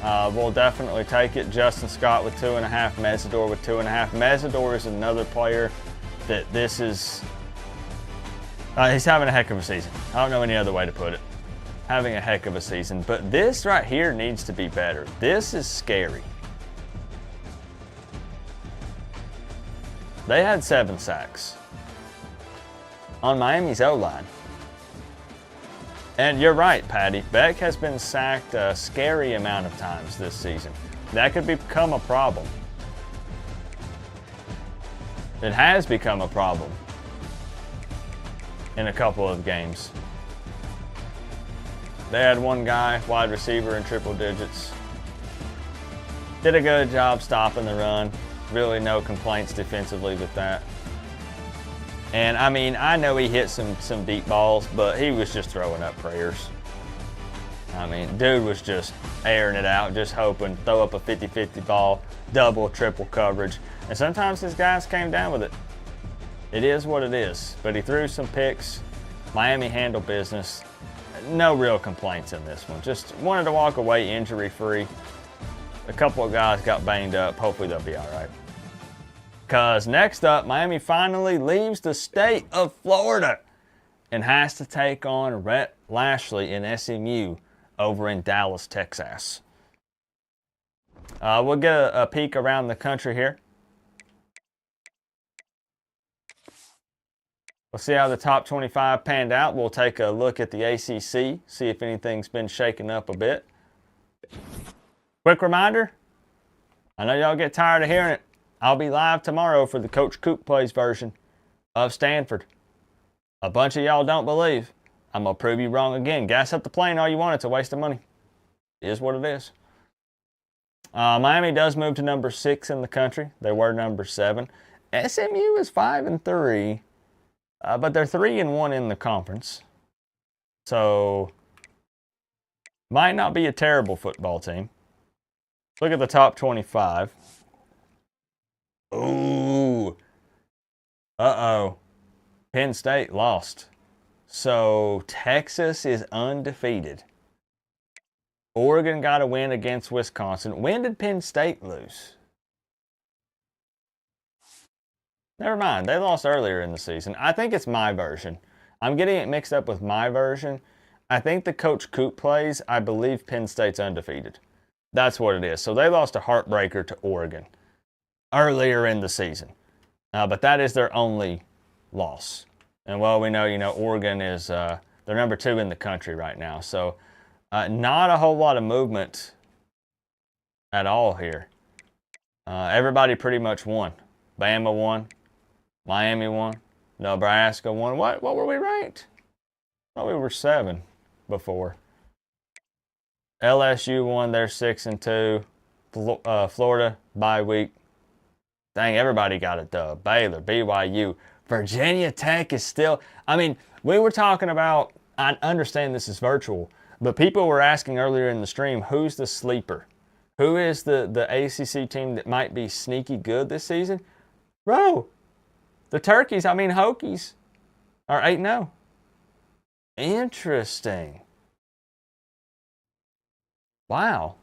We'll definitely take it. Justin Scott with 2.5. Mesidor with 2.5. Mesidor is another player that this is... he's having a heck of a season. I don't know any other way to put it. Having a heck of a season. But this right here needs to be better. This is scary. They had 7 sacks on Miami's O-line. And you're right, Patty. Beck has been sacked a scary amount of times this season. That could become a problem. It has become a problem in a couple of games. They had one guy, wide receiver, in triple digits. Did a good job stopping the run. Really no complaints defensively with that. And I mean, I know he hit some deep balls, but he was just throwing up prayers. I mean, dude was just airing it out, just hoping, throw up a 50-50 ball, double, triple coverage. And sometimes his guys came down with it. It is what it is. But he threw some picks. Miami handled business. No real complaints in this one. Just wanted to walk away injury-free. A couple of guys got banged up. Hopefully they'll be all right. Because next up, Miami finally leaves the state of Florida and has to take on Rhett Lashley in SMU over in Dallas, Texas. We'll get a peek around the country here. We'll see how the top 25 panned out. We'll take a look at the ACC, see if anything's been shaken up a bit. Quick reminder, I know y'all get tired of hearing it. I'll be live tomorrow for the Coach Coop Plays version of Stanford. A bunch of y'all don't believe. I'm going to prove you wrong again. Gas up the plane all you want. It's a waste of money. It is what it is. Miami does move to number 6 in the country. They were number 7. SMU is 5-3, but they're 3-1 in the conference. So, might not be a terrible football team. Look at the top 25. Ooh. Uh-oh. Penn State lost. So, Texas is undefeated. Oregon got a win against Wisconsin. When did Penn State lose? Never mind. They lost earlier in the season. I think it's my version. I'm getting it mixed up with my version. I think the Coach Coop Plays, I believe Penn State's undefeated. That's what it is. So they lost a heartbreaker to Oregon earlier in the season. But that is their only loss. And well, we know, Oregon is, they're number 2 in the country right now. So not a whole lot of movement at all here. Everybody pretty much won. Bama won. Miami won. Nebraska won. What were we ranked? I thought we were 7 before. LSU won. They're 6-2. Florida bye week. Dang, everybody got a dub. Baylor, BYU. Virginia Tech is still... I mean, we were talking about... I understand this is virtual, but people were asking earlier in the stream, who's the sleeper? Who is the ACC team that might be sneaky good this season? Bro, the Hokies are 8-0. Interesting. Wow.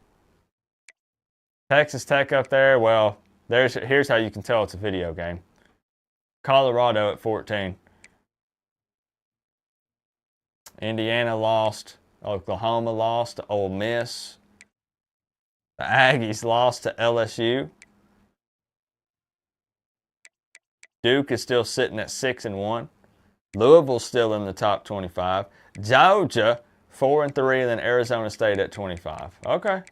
Texas Tech up there. Well, here's how you can tell it's a video game. Colorado at 14. Indiana lost. Oklahoma lost to Ole Miss. The Aggies lost to LSU. Duke is still sitting at 6-1. Louisville's still in the top 25. Georgia 4-3, and then Arizona State at 25. Okay.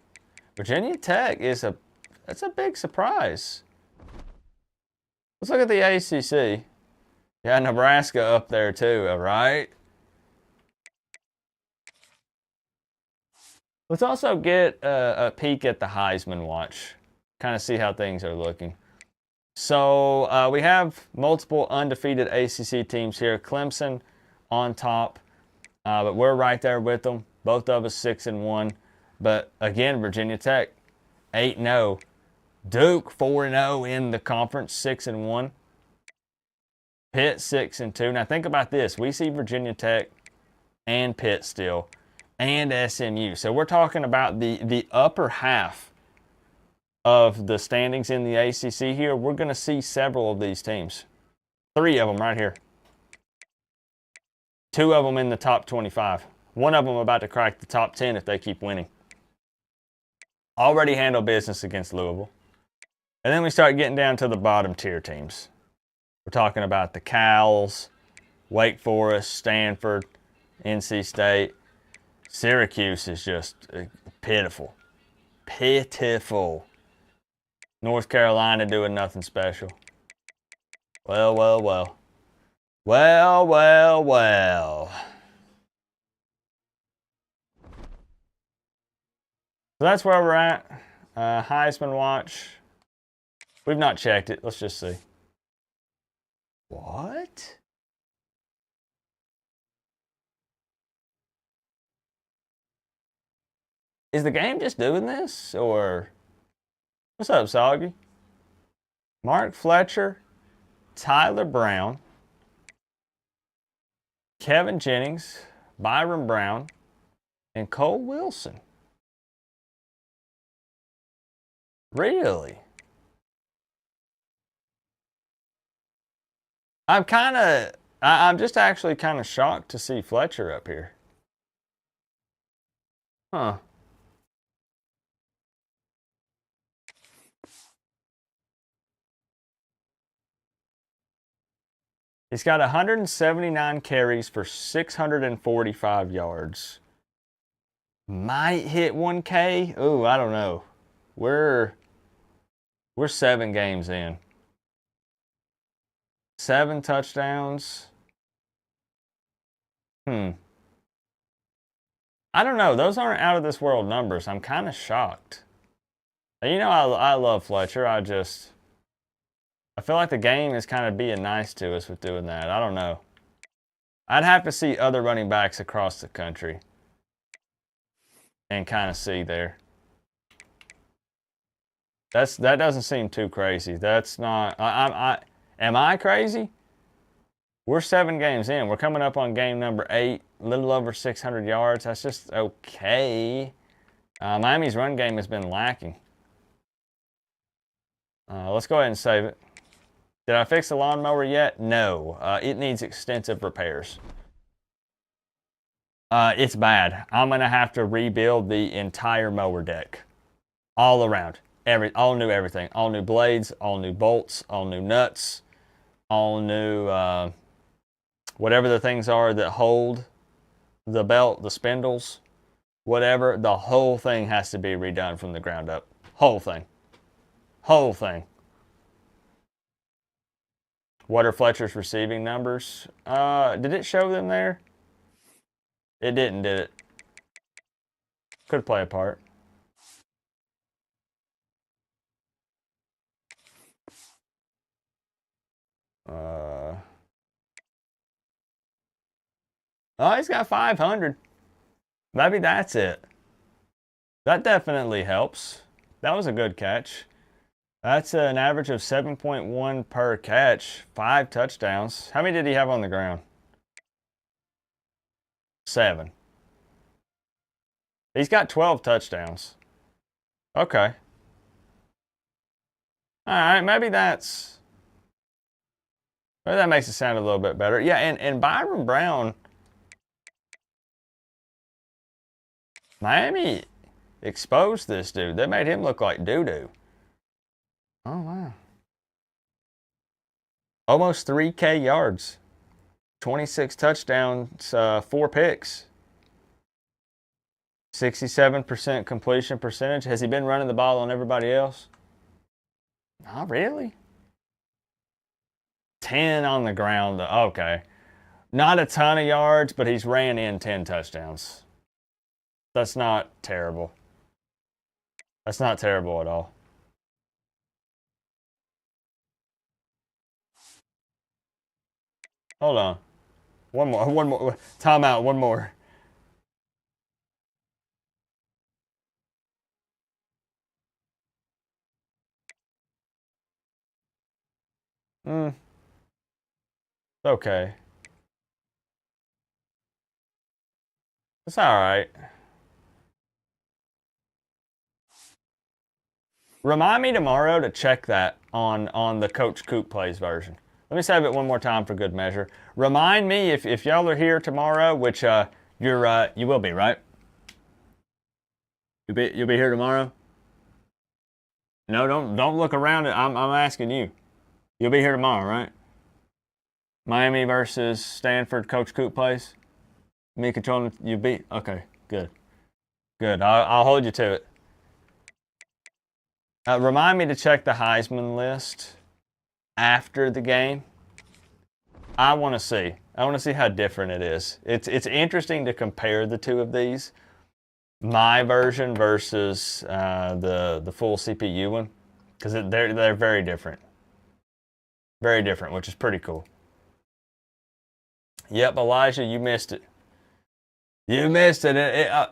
Virginia Tech that's a big surprise. Let's look at the ACC. Yeah, Nebraska up there too, all right? Let's also get a peek at the Heisman watch. Kind of see how things are looking. So we have multiple undefeated ACC teams here. Clemson on top, but we're right there with them. Both of us 6-1. But again, Virginia Tech 8-0. Duke 4-0 in the conference, 6-1. Pitt 6-2. Now think about this. We see Virginia Tech and Pitt still, and SMU. So we're talking about the upper half of the standings in the ACC here. We're going to see several of these teams. 3 of them right here. 2 of them in the top 25. 1 of them about to crack the top 10 if they keep winning. Already handle business against Louisville. And then we start getting down to the bottom tier teams. We're talking about the Cals, Wake Forest, Stanford, NC State. Syracuse is just pitiful. Pitiful. North Carolina doing nothing special. Well, well, well. Well, well, well. So that's where we're at. Heisman watch. We've not checked it. Let's just see. What? Is the game just doing this? Or what's up, Soggy? Mark Fletcher, Tyler Brown, Kevin Jennings, Byron Brown, and Cole Wilson. Really? I'm just actually kind of shocked to see Fletcher up here. Huh. He's got 179 carries for 645 yards. Might hit 1K. Ooh, I don't know. We're 7 games in. 7 touchdowns. I don't know. Those aren't out of this world numbers. I'm kind of shocked. You know, I love Fletcher. I feel like the game is kind of being nice to us with doing that. I don't know. I'd have to see other running backs across the country and kind of see there. That doesn't seem too crazy. That's not. Am I crazy? We're 7 games in. We're coming up on game number 8. A little over 600 yards. That's just okay. Miami's run game has been lacking. Let's go ahead and save it. Did I fix the lawnmower yet? No. It needs extensive repairs. It's bad. I'm going to have to rebuild the entire mower deck. All around. All new everything. All new blades, all new bolts, all new nuts, all new whatever the things are that hold the belt, the spindles, whatever. The whole thing has to be redone from the ground up. Whole thing. Whole thing. What are Fletcher's receiving numbers? Did it show them there? It didn't, did it? Could play a part. Oh, he's got 500. Maybe that's it. That definitely helps. That was a good catch. That's an average of 7.1 per catch. 5 touchdowns. How many did he have on the ground? 7. He's got 12 touchdowns. Okay. All right, maybe that makes it sound a little bit better. Yeah, and Byron Brown, Miami exposed this dude. They made him look like doo-doo. Oh, wow. Almost 3K yards. 26 touchdowns, 4 picks. 67% completion percentage. Has he been running the ball on everybody else? Not really. 10 on the ground. Okay. Not a ton of yards, but he's ran in 10 touchdowns. That's not terrible. That's not terrible at all. Hold on. One more. Time out, one more. Okay. It's all right. Remind me tomorrow to check that on the Coach Coop Plays version. Let me save it one more time for good measure. Remind me if y'all are here tomorrow, which you will be, right? You'll be here tomorrow? No, don't look around it. I'm asking you. You'll be here tomorrow, right? Miami versus Stanford, Coach Coop Plays. Me controlling, you beat. Okay, good. I'll hold you to it. Remind me to check the Heisman list after the game. I want to see how different it is. It's interesting to compare the two of these. My version versus the full CPU one, because they're very different. Very different, which is pretty cool. Yep, Elijah, you missed it. You missed it.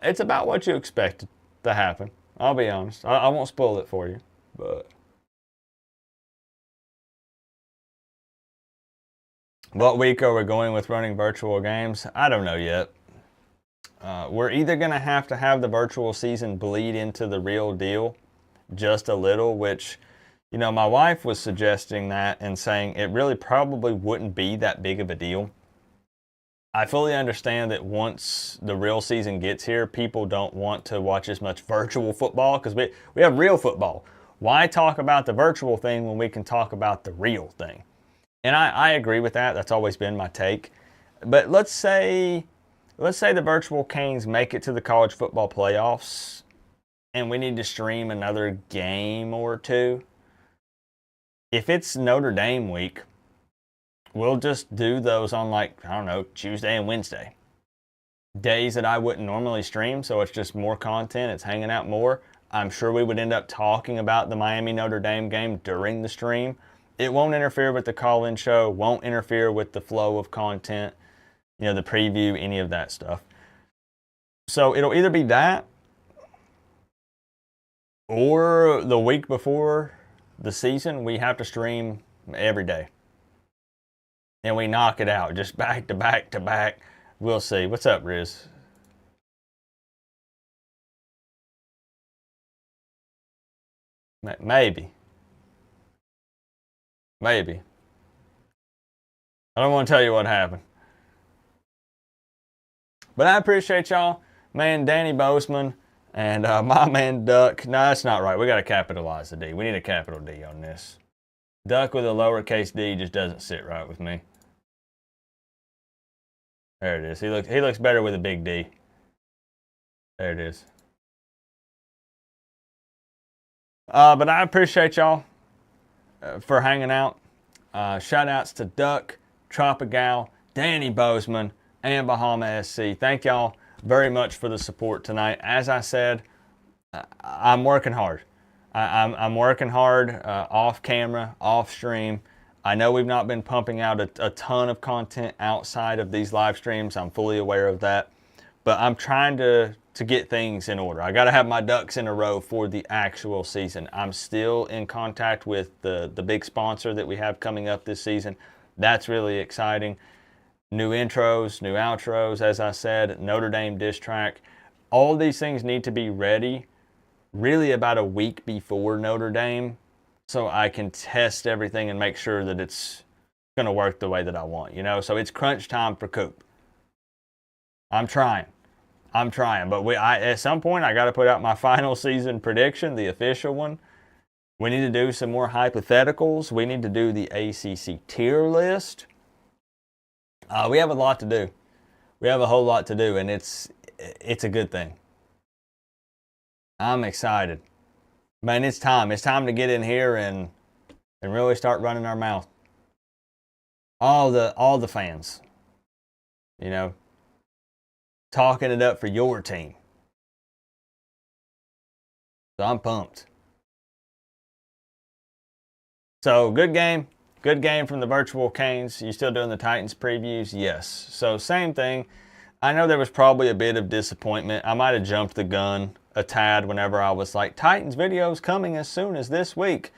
It's about what you expected to happen. I'll be honest. I won't spoil it for you, but what week are we going with running virtual games? I don't know yet. We're either going to have the virtual season bleed into the real deal just a little, which, you know, my wife was suggesting that and saying it really probably wouldn't be that big of a deal. I fully understand that once the real season gets here, people don't want to watch as much virtual football because we have real football. Why talk about the virtual thing when we can talk about the real thing? And I agree with that. That's always been my take. But let's say the virtual Canes make it to the college football playoffs. and we need to stream another game or two, if it's Notre Dame week, we'll just do those on, like, I don't know, Tuesday and Wednesday. Days that I wouldn't normally stream, so it's just more content, it's hanging out more. I'm sure we would end up talking about the Miami-Notre Dame game during the stream. It won't interfere with the call-in show, won't interfere with the flow of content, you know, the preview, any of that stuff. So it'll either be that, or the week before the season, we have to stream every day. And we knock it out, just back to back to back. We'll see. What's up, Riz? Maybe. Maybe. I don't want to tell you what happened. But I appreciate y'all. Man, Danny Boseman and my man Duck. No, that's not right. We got to capitalize the D. We need a capital D on this. Duck with a lowercase d just doesn't sit right with me. There it is. He looks better with a big D. There it is. But I appreciate y'all for hanging out. Shout outs to Duck, Tropigal, Danny Boseman, and Bahama SC. Thank y'all very much for the support tonight. As I said, I'm working hard. I'm working hard off camera, off stream. I know we've not been pumping out a ton of content outside of these live streams. I'm fully aware of that. But I'm trying to get things in order. I got to have my ducks in a row for the actual season. I'm still in contact with the big sponsor that we have coming up this season. That's really exciting. New intros, new outros, as I said, Notre Dame diss track. All these things need to be ready really about a week before Notre Dame, so I can test everything and make sure that it's going to work the way that I want, you know? So it's crunch time for Coop. I'm trying, but at some point I got to put out my final season prediction, the official one. We need to do some more hypotheticals. We need to do the ACC tier list. We have a lot to do. We have a whole lot to do, and it's a good thing. I'm excited. Man, it's time. It's time to get in here and really start running our mouth. All the fans, you know, talking it up for your team. So I'm pumped. So good game. Good game from the virtual Canes. You still doing the Titans previews? Yes. So same thing. I know there was probably a bit of disappointment. I might have jumped the gun a tad whenever I was like, Titans videos coming as soon as this week.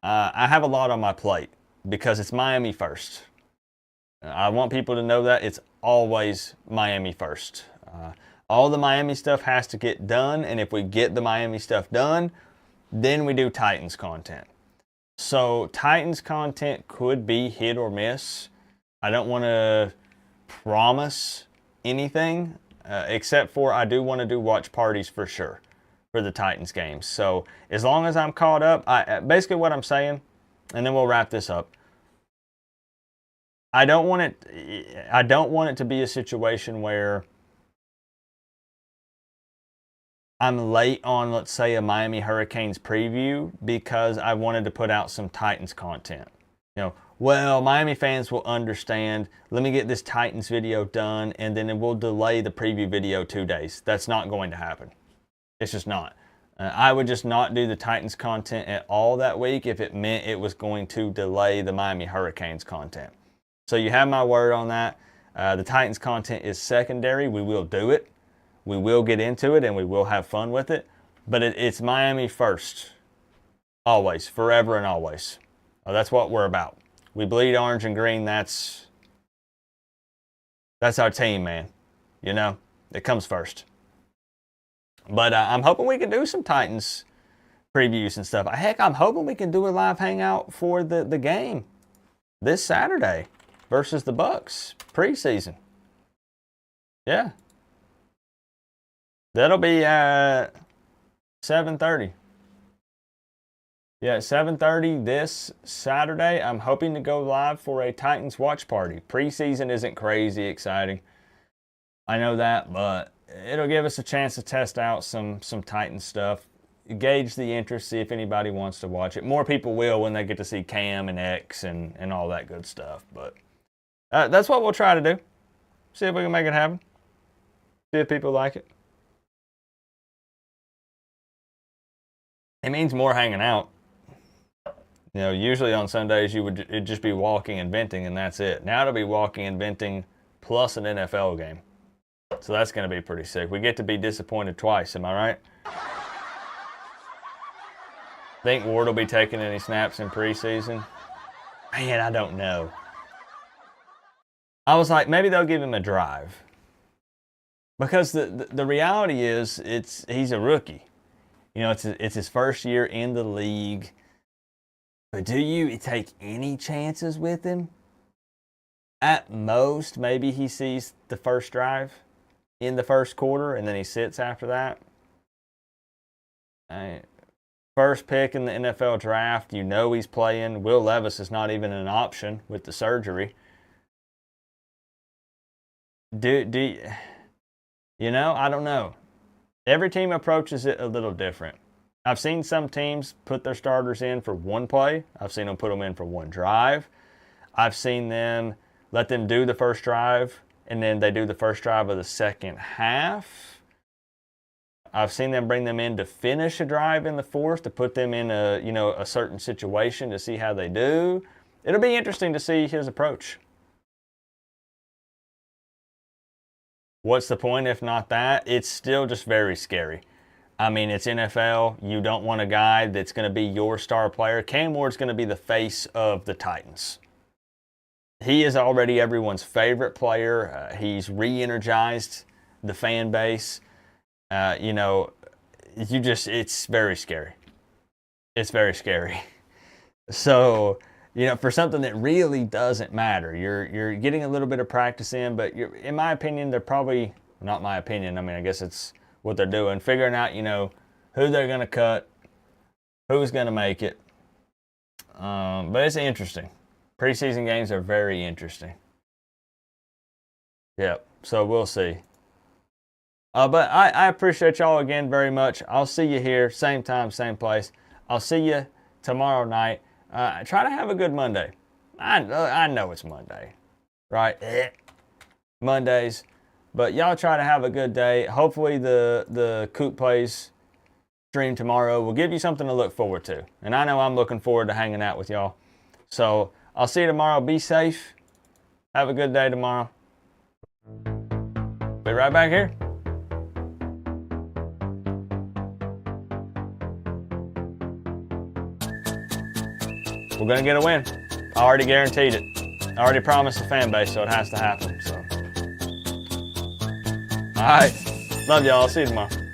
I have a lot on my plate because it's Miami first. I want people to know that it's always Miami first. All the Miami stuff has to get done, and if we get the Miami stuff done, then we do Titans content. So Titans content could be hit or miss. I don't want to promise anything, except for I do want to do watch parties for sure for the Titans games. So as long as I'm caught up, basically what I'm saying, and then we'll wrap this up. I don't want it to be a situation where I'm late on, let's say, a Miami Hurricanes preview because I wanted to put out some Titans content. You know, well, Miami fans will understand. Let me get this Titans video done, and then we'll delay the preview video 2 days. That's not going to happen. It's just not. I would just not do the Titans content at all that week if it meant it was going to delay the Miami Hurricanes content. So you have my word on that. The Titans content is secondary. We will do it. We will get into it, and we will have fun with it. But it's Miami first. Always. Forever and always. That's what we're about. We bleed orange and green. That's our team, man. You know, it comes first. But I'm hoping we can do some Titans previews and stuff. Heck, I'm hoping we can do a live hangout for the game this Saturday versus the Bucks preseason. Yeah. That'll be at 7:30. Yeah, 7:30 this Saturday. I'm hoping to go live for a Titans watch party. Preseason isn't crazy exciting. I know that, but it'll give us a chance to test out some Titans stuff. gauge the interest, see if anybody wants to watch it. More people will when they get to see Cam and X and all that good stuff. But that's what we'll try to do. See if we can make it happen. See if people like it. It means more hanging out. You know, usually on Sundays it'd just be walking and venting and that's it. Now it'll be walking and venting plus an NFL game. So that's going to be pretty sick. We get to be disappointed twice, am I right? Think Ward will be taking any snaps in preseason? Man, I don't know. I was like, maybe they'll give him a drive. Because the reality is, he's a rookie. You know, it's his first year in the league. But do you take any chances with him? At most, maybe he sees the first drive in the first quarter, and then he sits after that. First pick in the NFL draft, you know he's playing. Will Levis is not even an option with the surgery. You know, I don't know. Every team approaches it a little different. I've seen some teams put their starters in for one play. I've seen them put them in for one drive. I've seen them let them do the first drive, and then they do the first drive of the second half. I've seen them bring them in to finish a drive in the fourth, to put them in a certain situation to see how they do. It'll be interesting to see his approach. What's the point if not that? It's still just very scary. I mean, it's NFL. You don't want a guy that's going to be your star player. Cam Ward's going to be the face of the Titans. He is already everyone's favorite player. He's re-energized the fan base. It's very scary. It's very scary. So, for something that really doesn't matter, you're getting a little bit of practice in, but in my opinion, they're probably, not my opinion, I mean, I guess it's what they're doing, figuring out, who they're going to cut, who's going to make it. But it's interesting. Preseason games are very interesting. Yep, so we'll see. But I appreciate y'all again very much. I'll see you here, same time, same place. I'll see you tomorrow night. Try to have a good Monday. I know it's Monday, right? Mondays. But y'all try to have a good day. Hopefully the Coop Plays stream tomorrow will give you something to look forward to. And I know I'm looking forward to hanging out with y'all. So I'll see you tomorrow. Be safe. Have a good day tomorrow. Be right back here. We're going to get a win. I already guaranteed it. I already promised the fan base, so it has to happen. So. All right. Love y'all. I'll see you tomorrow.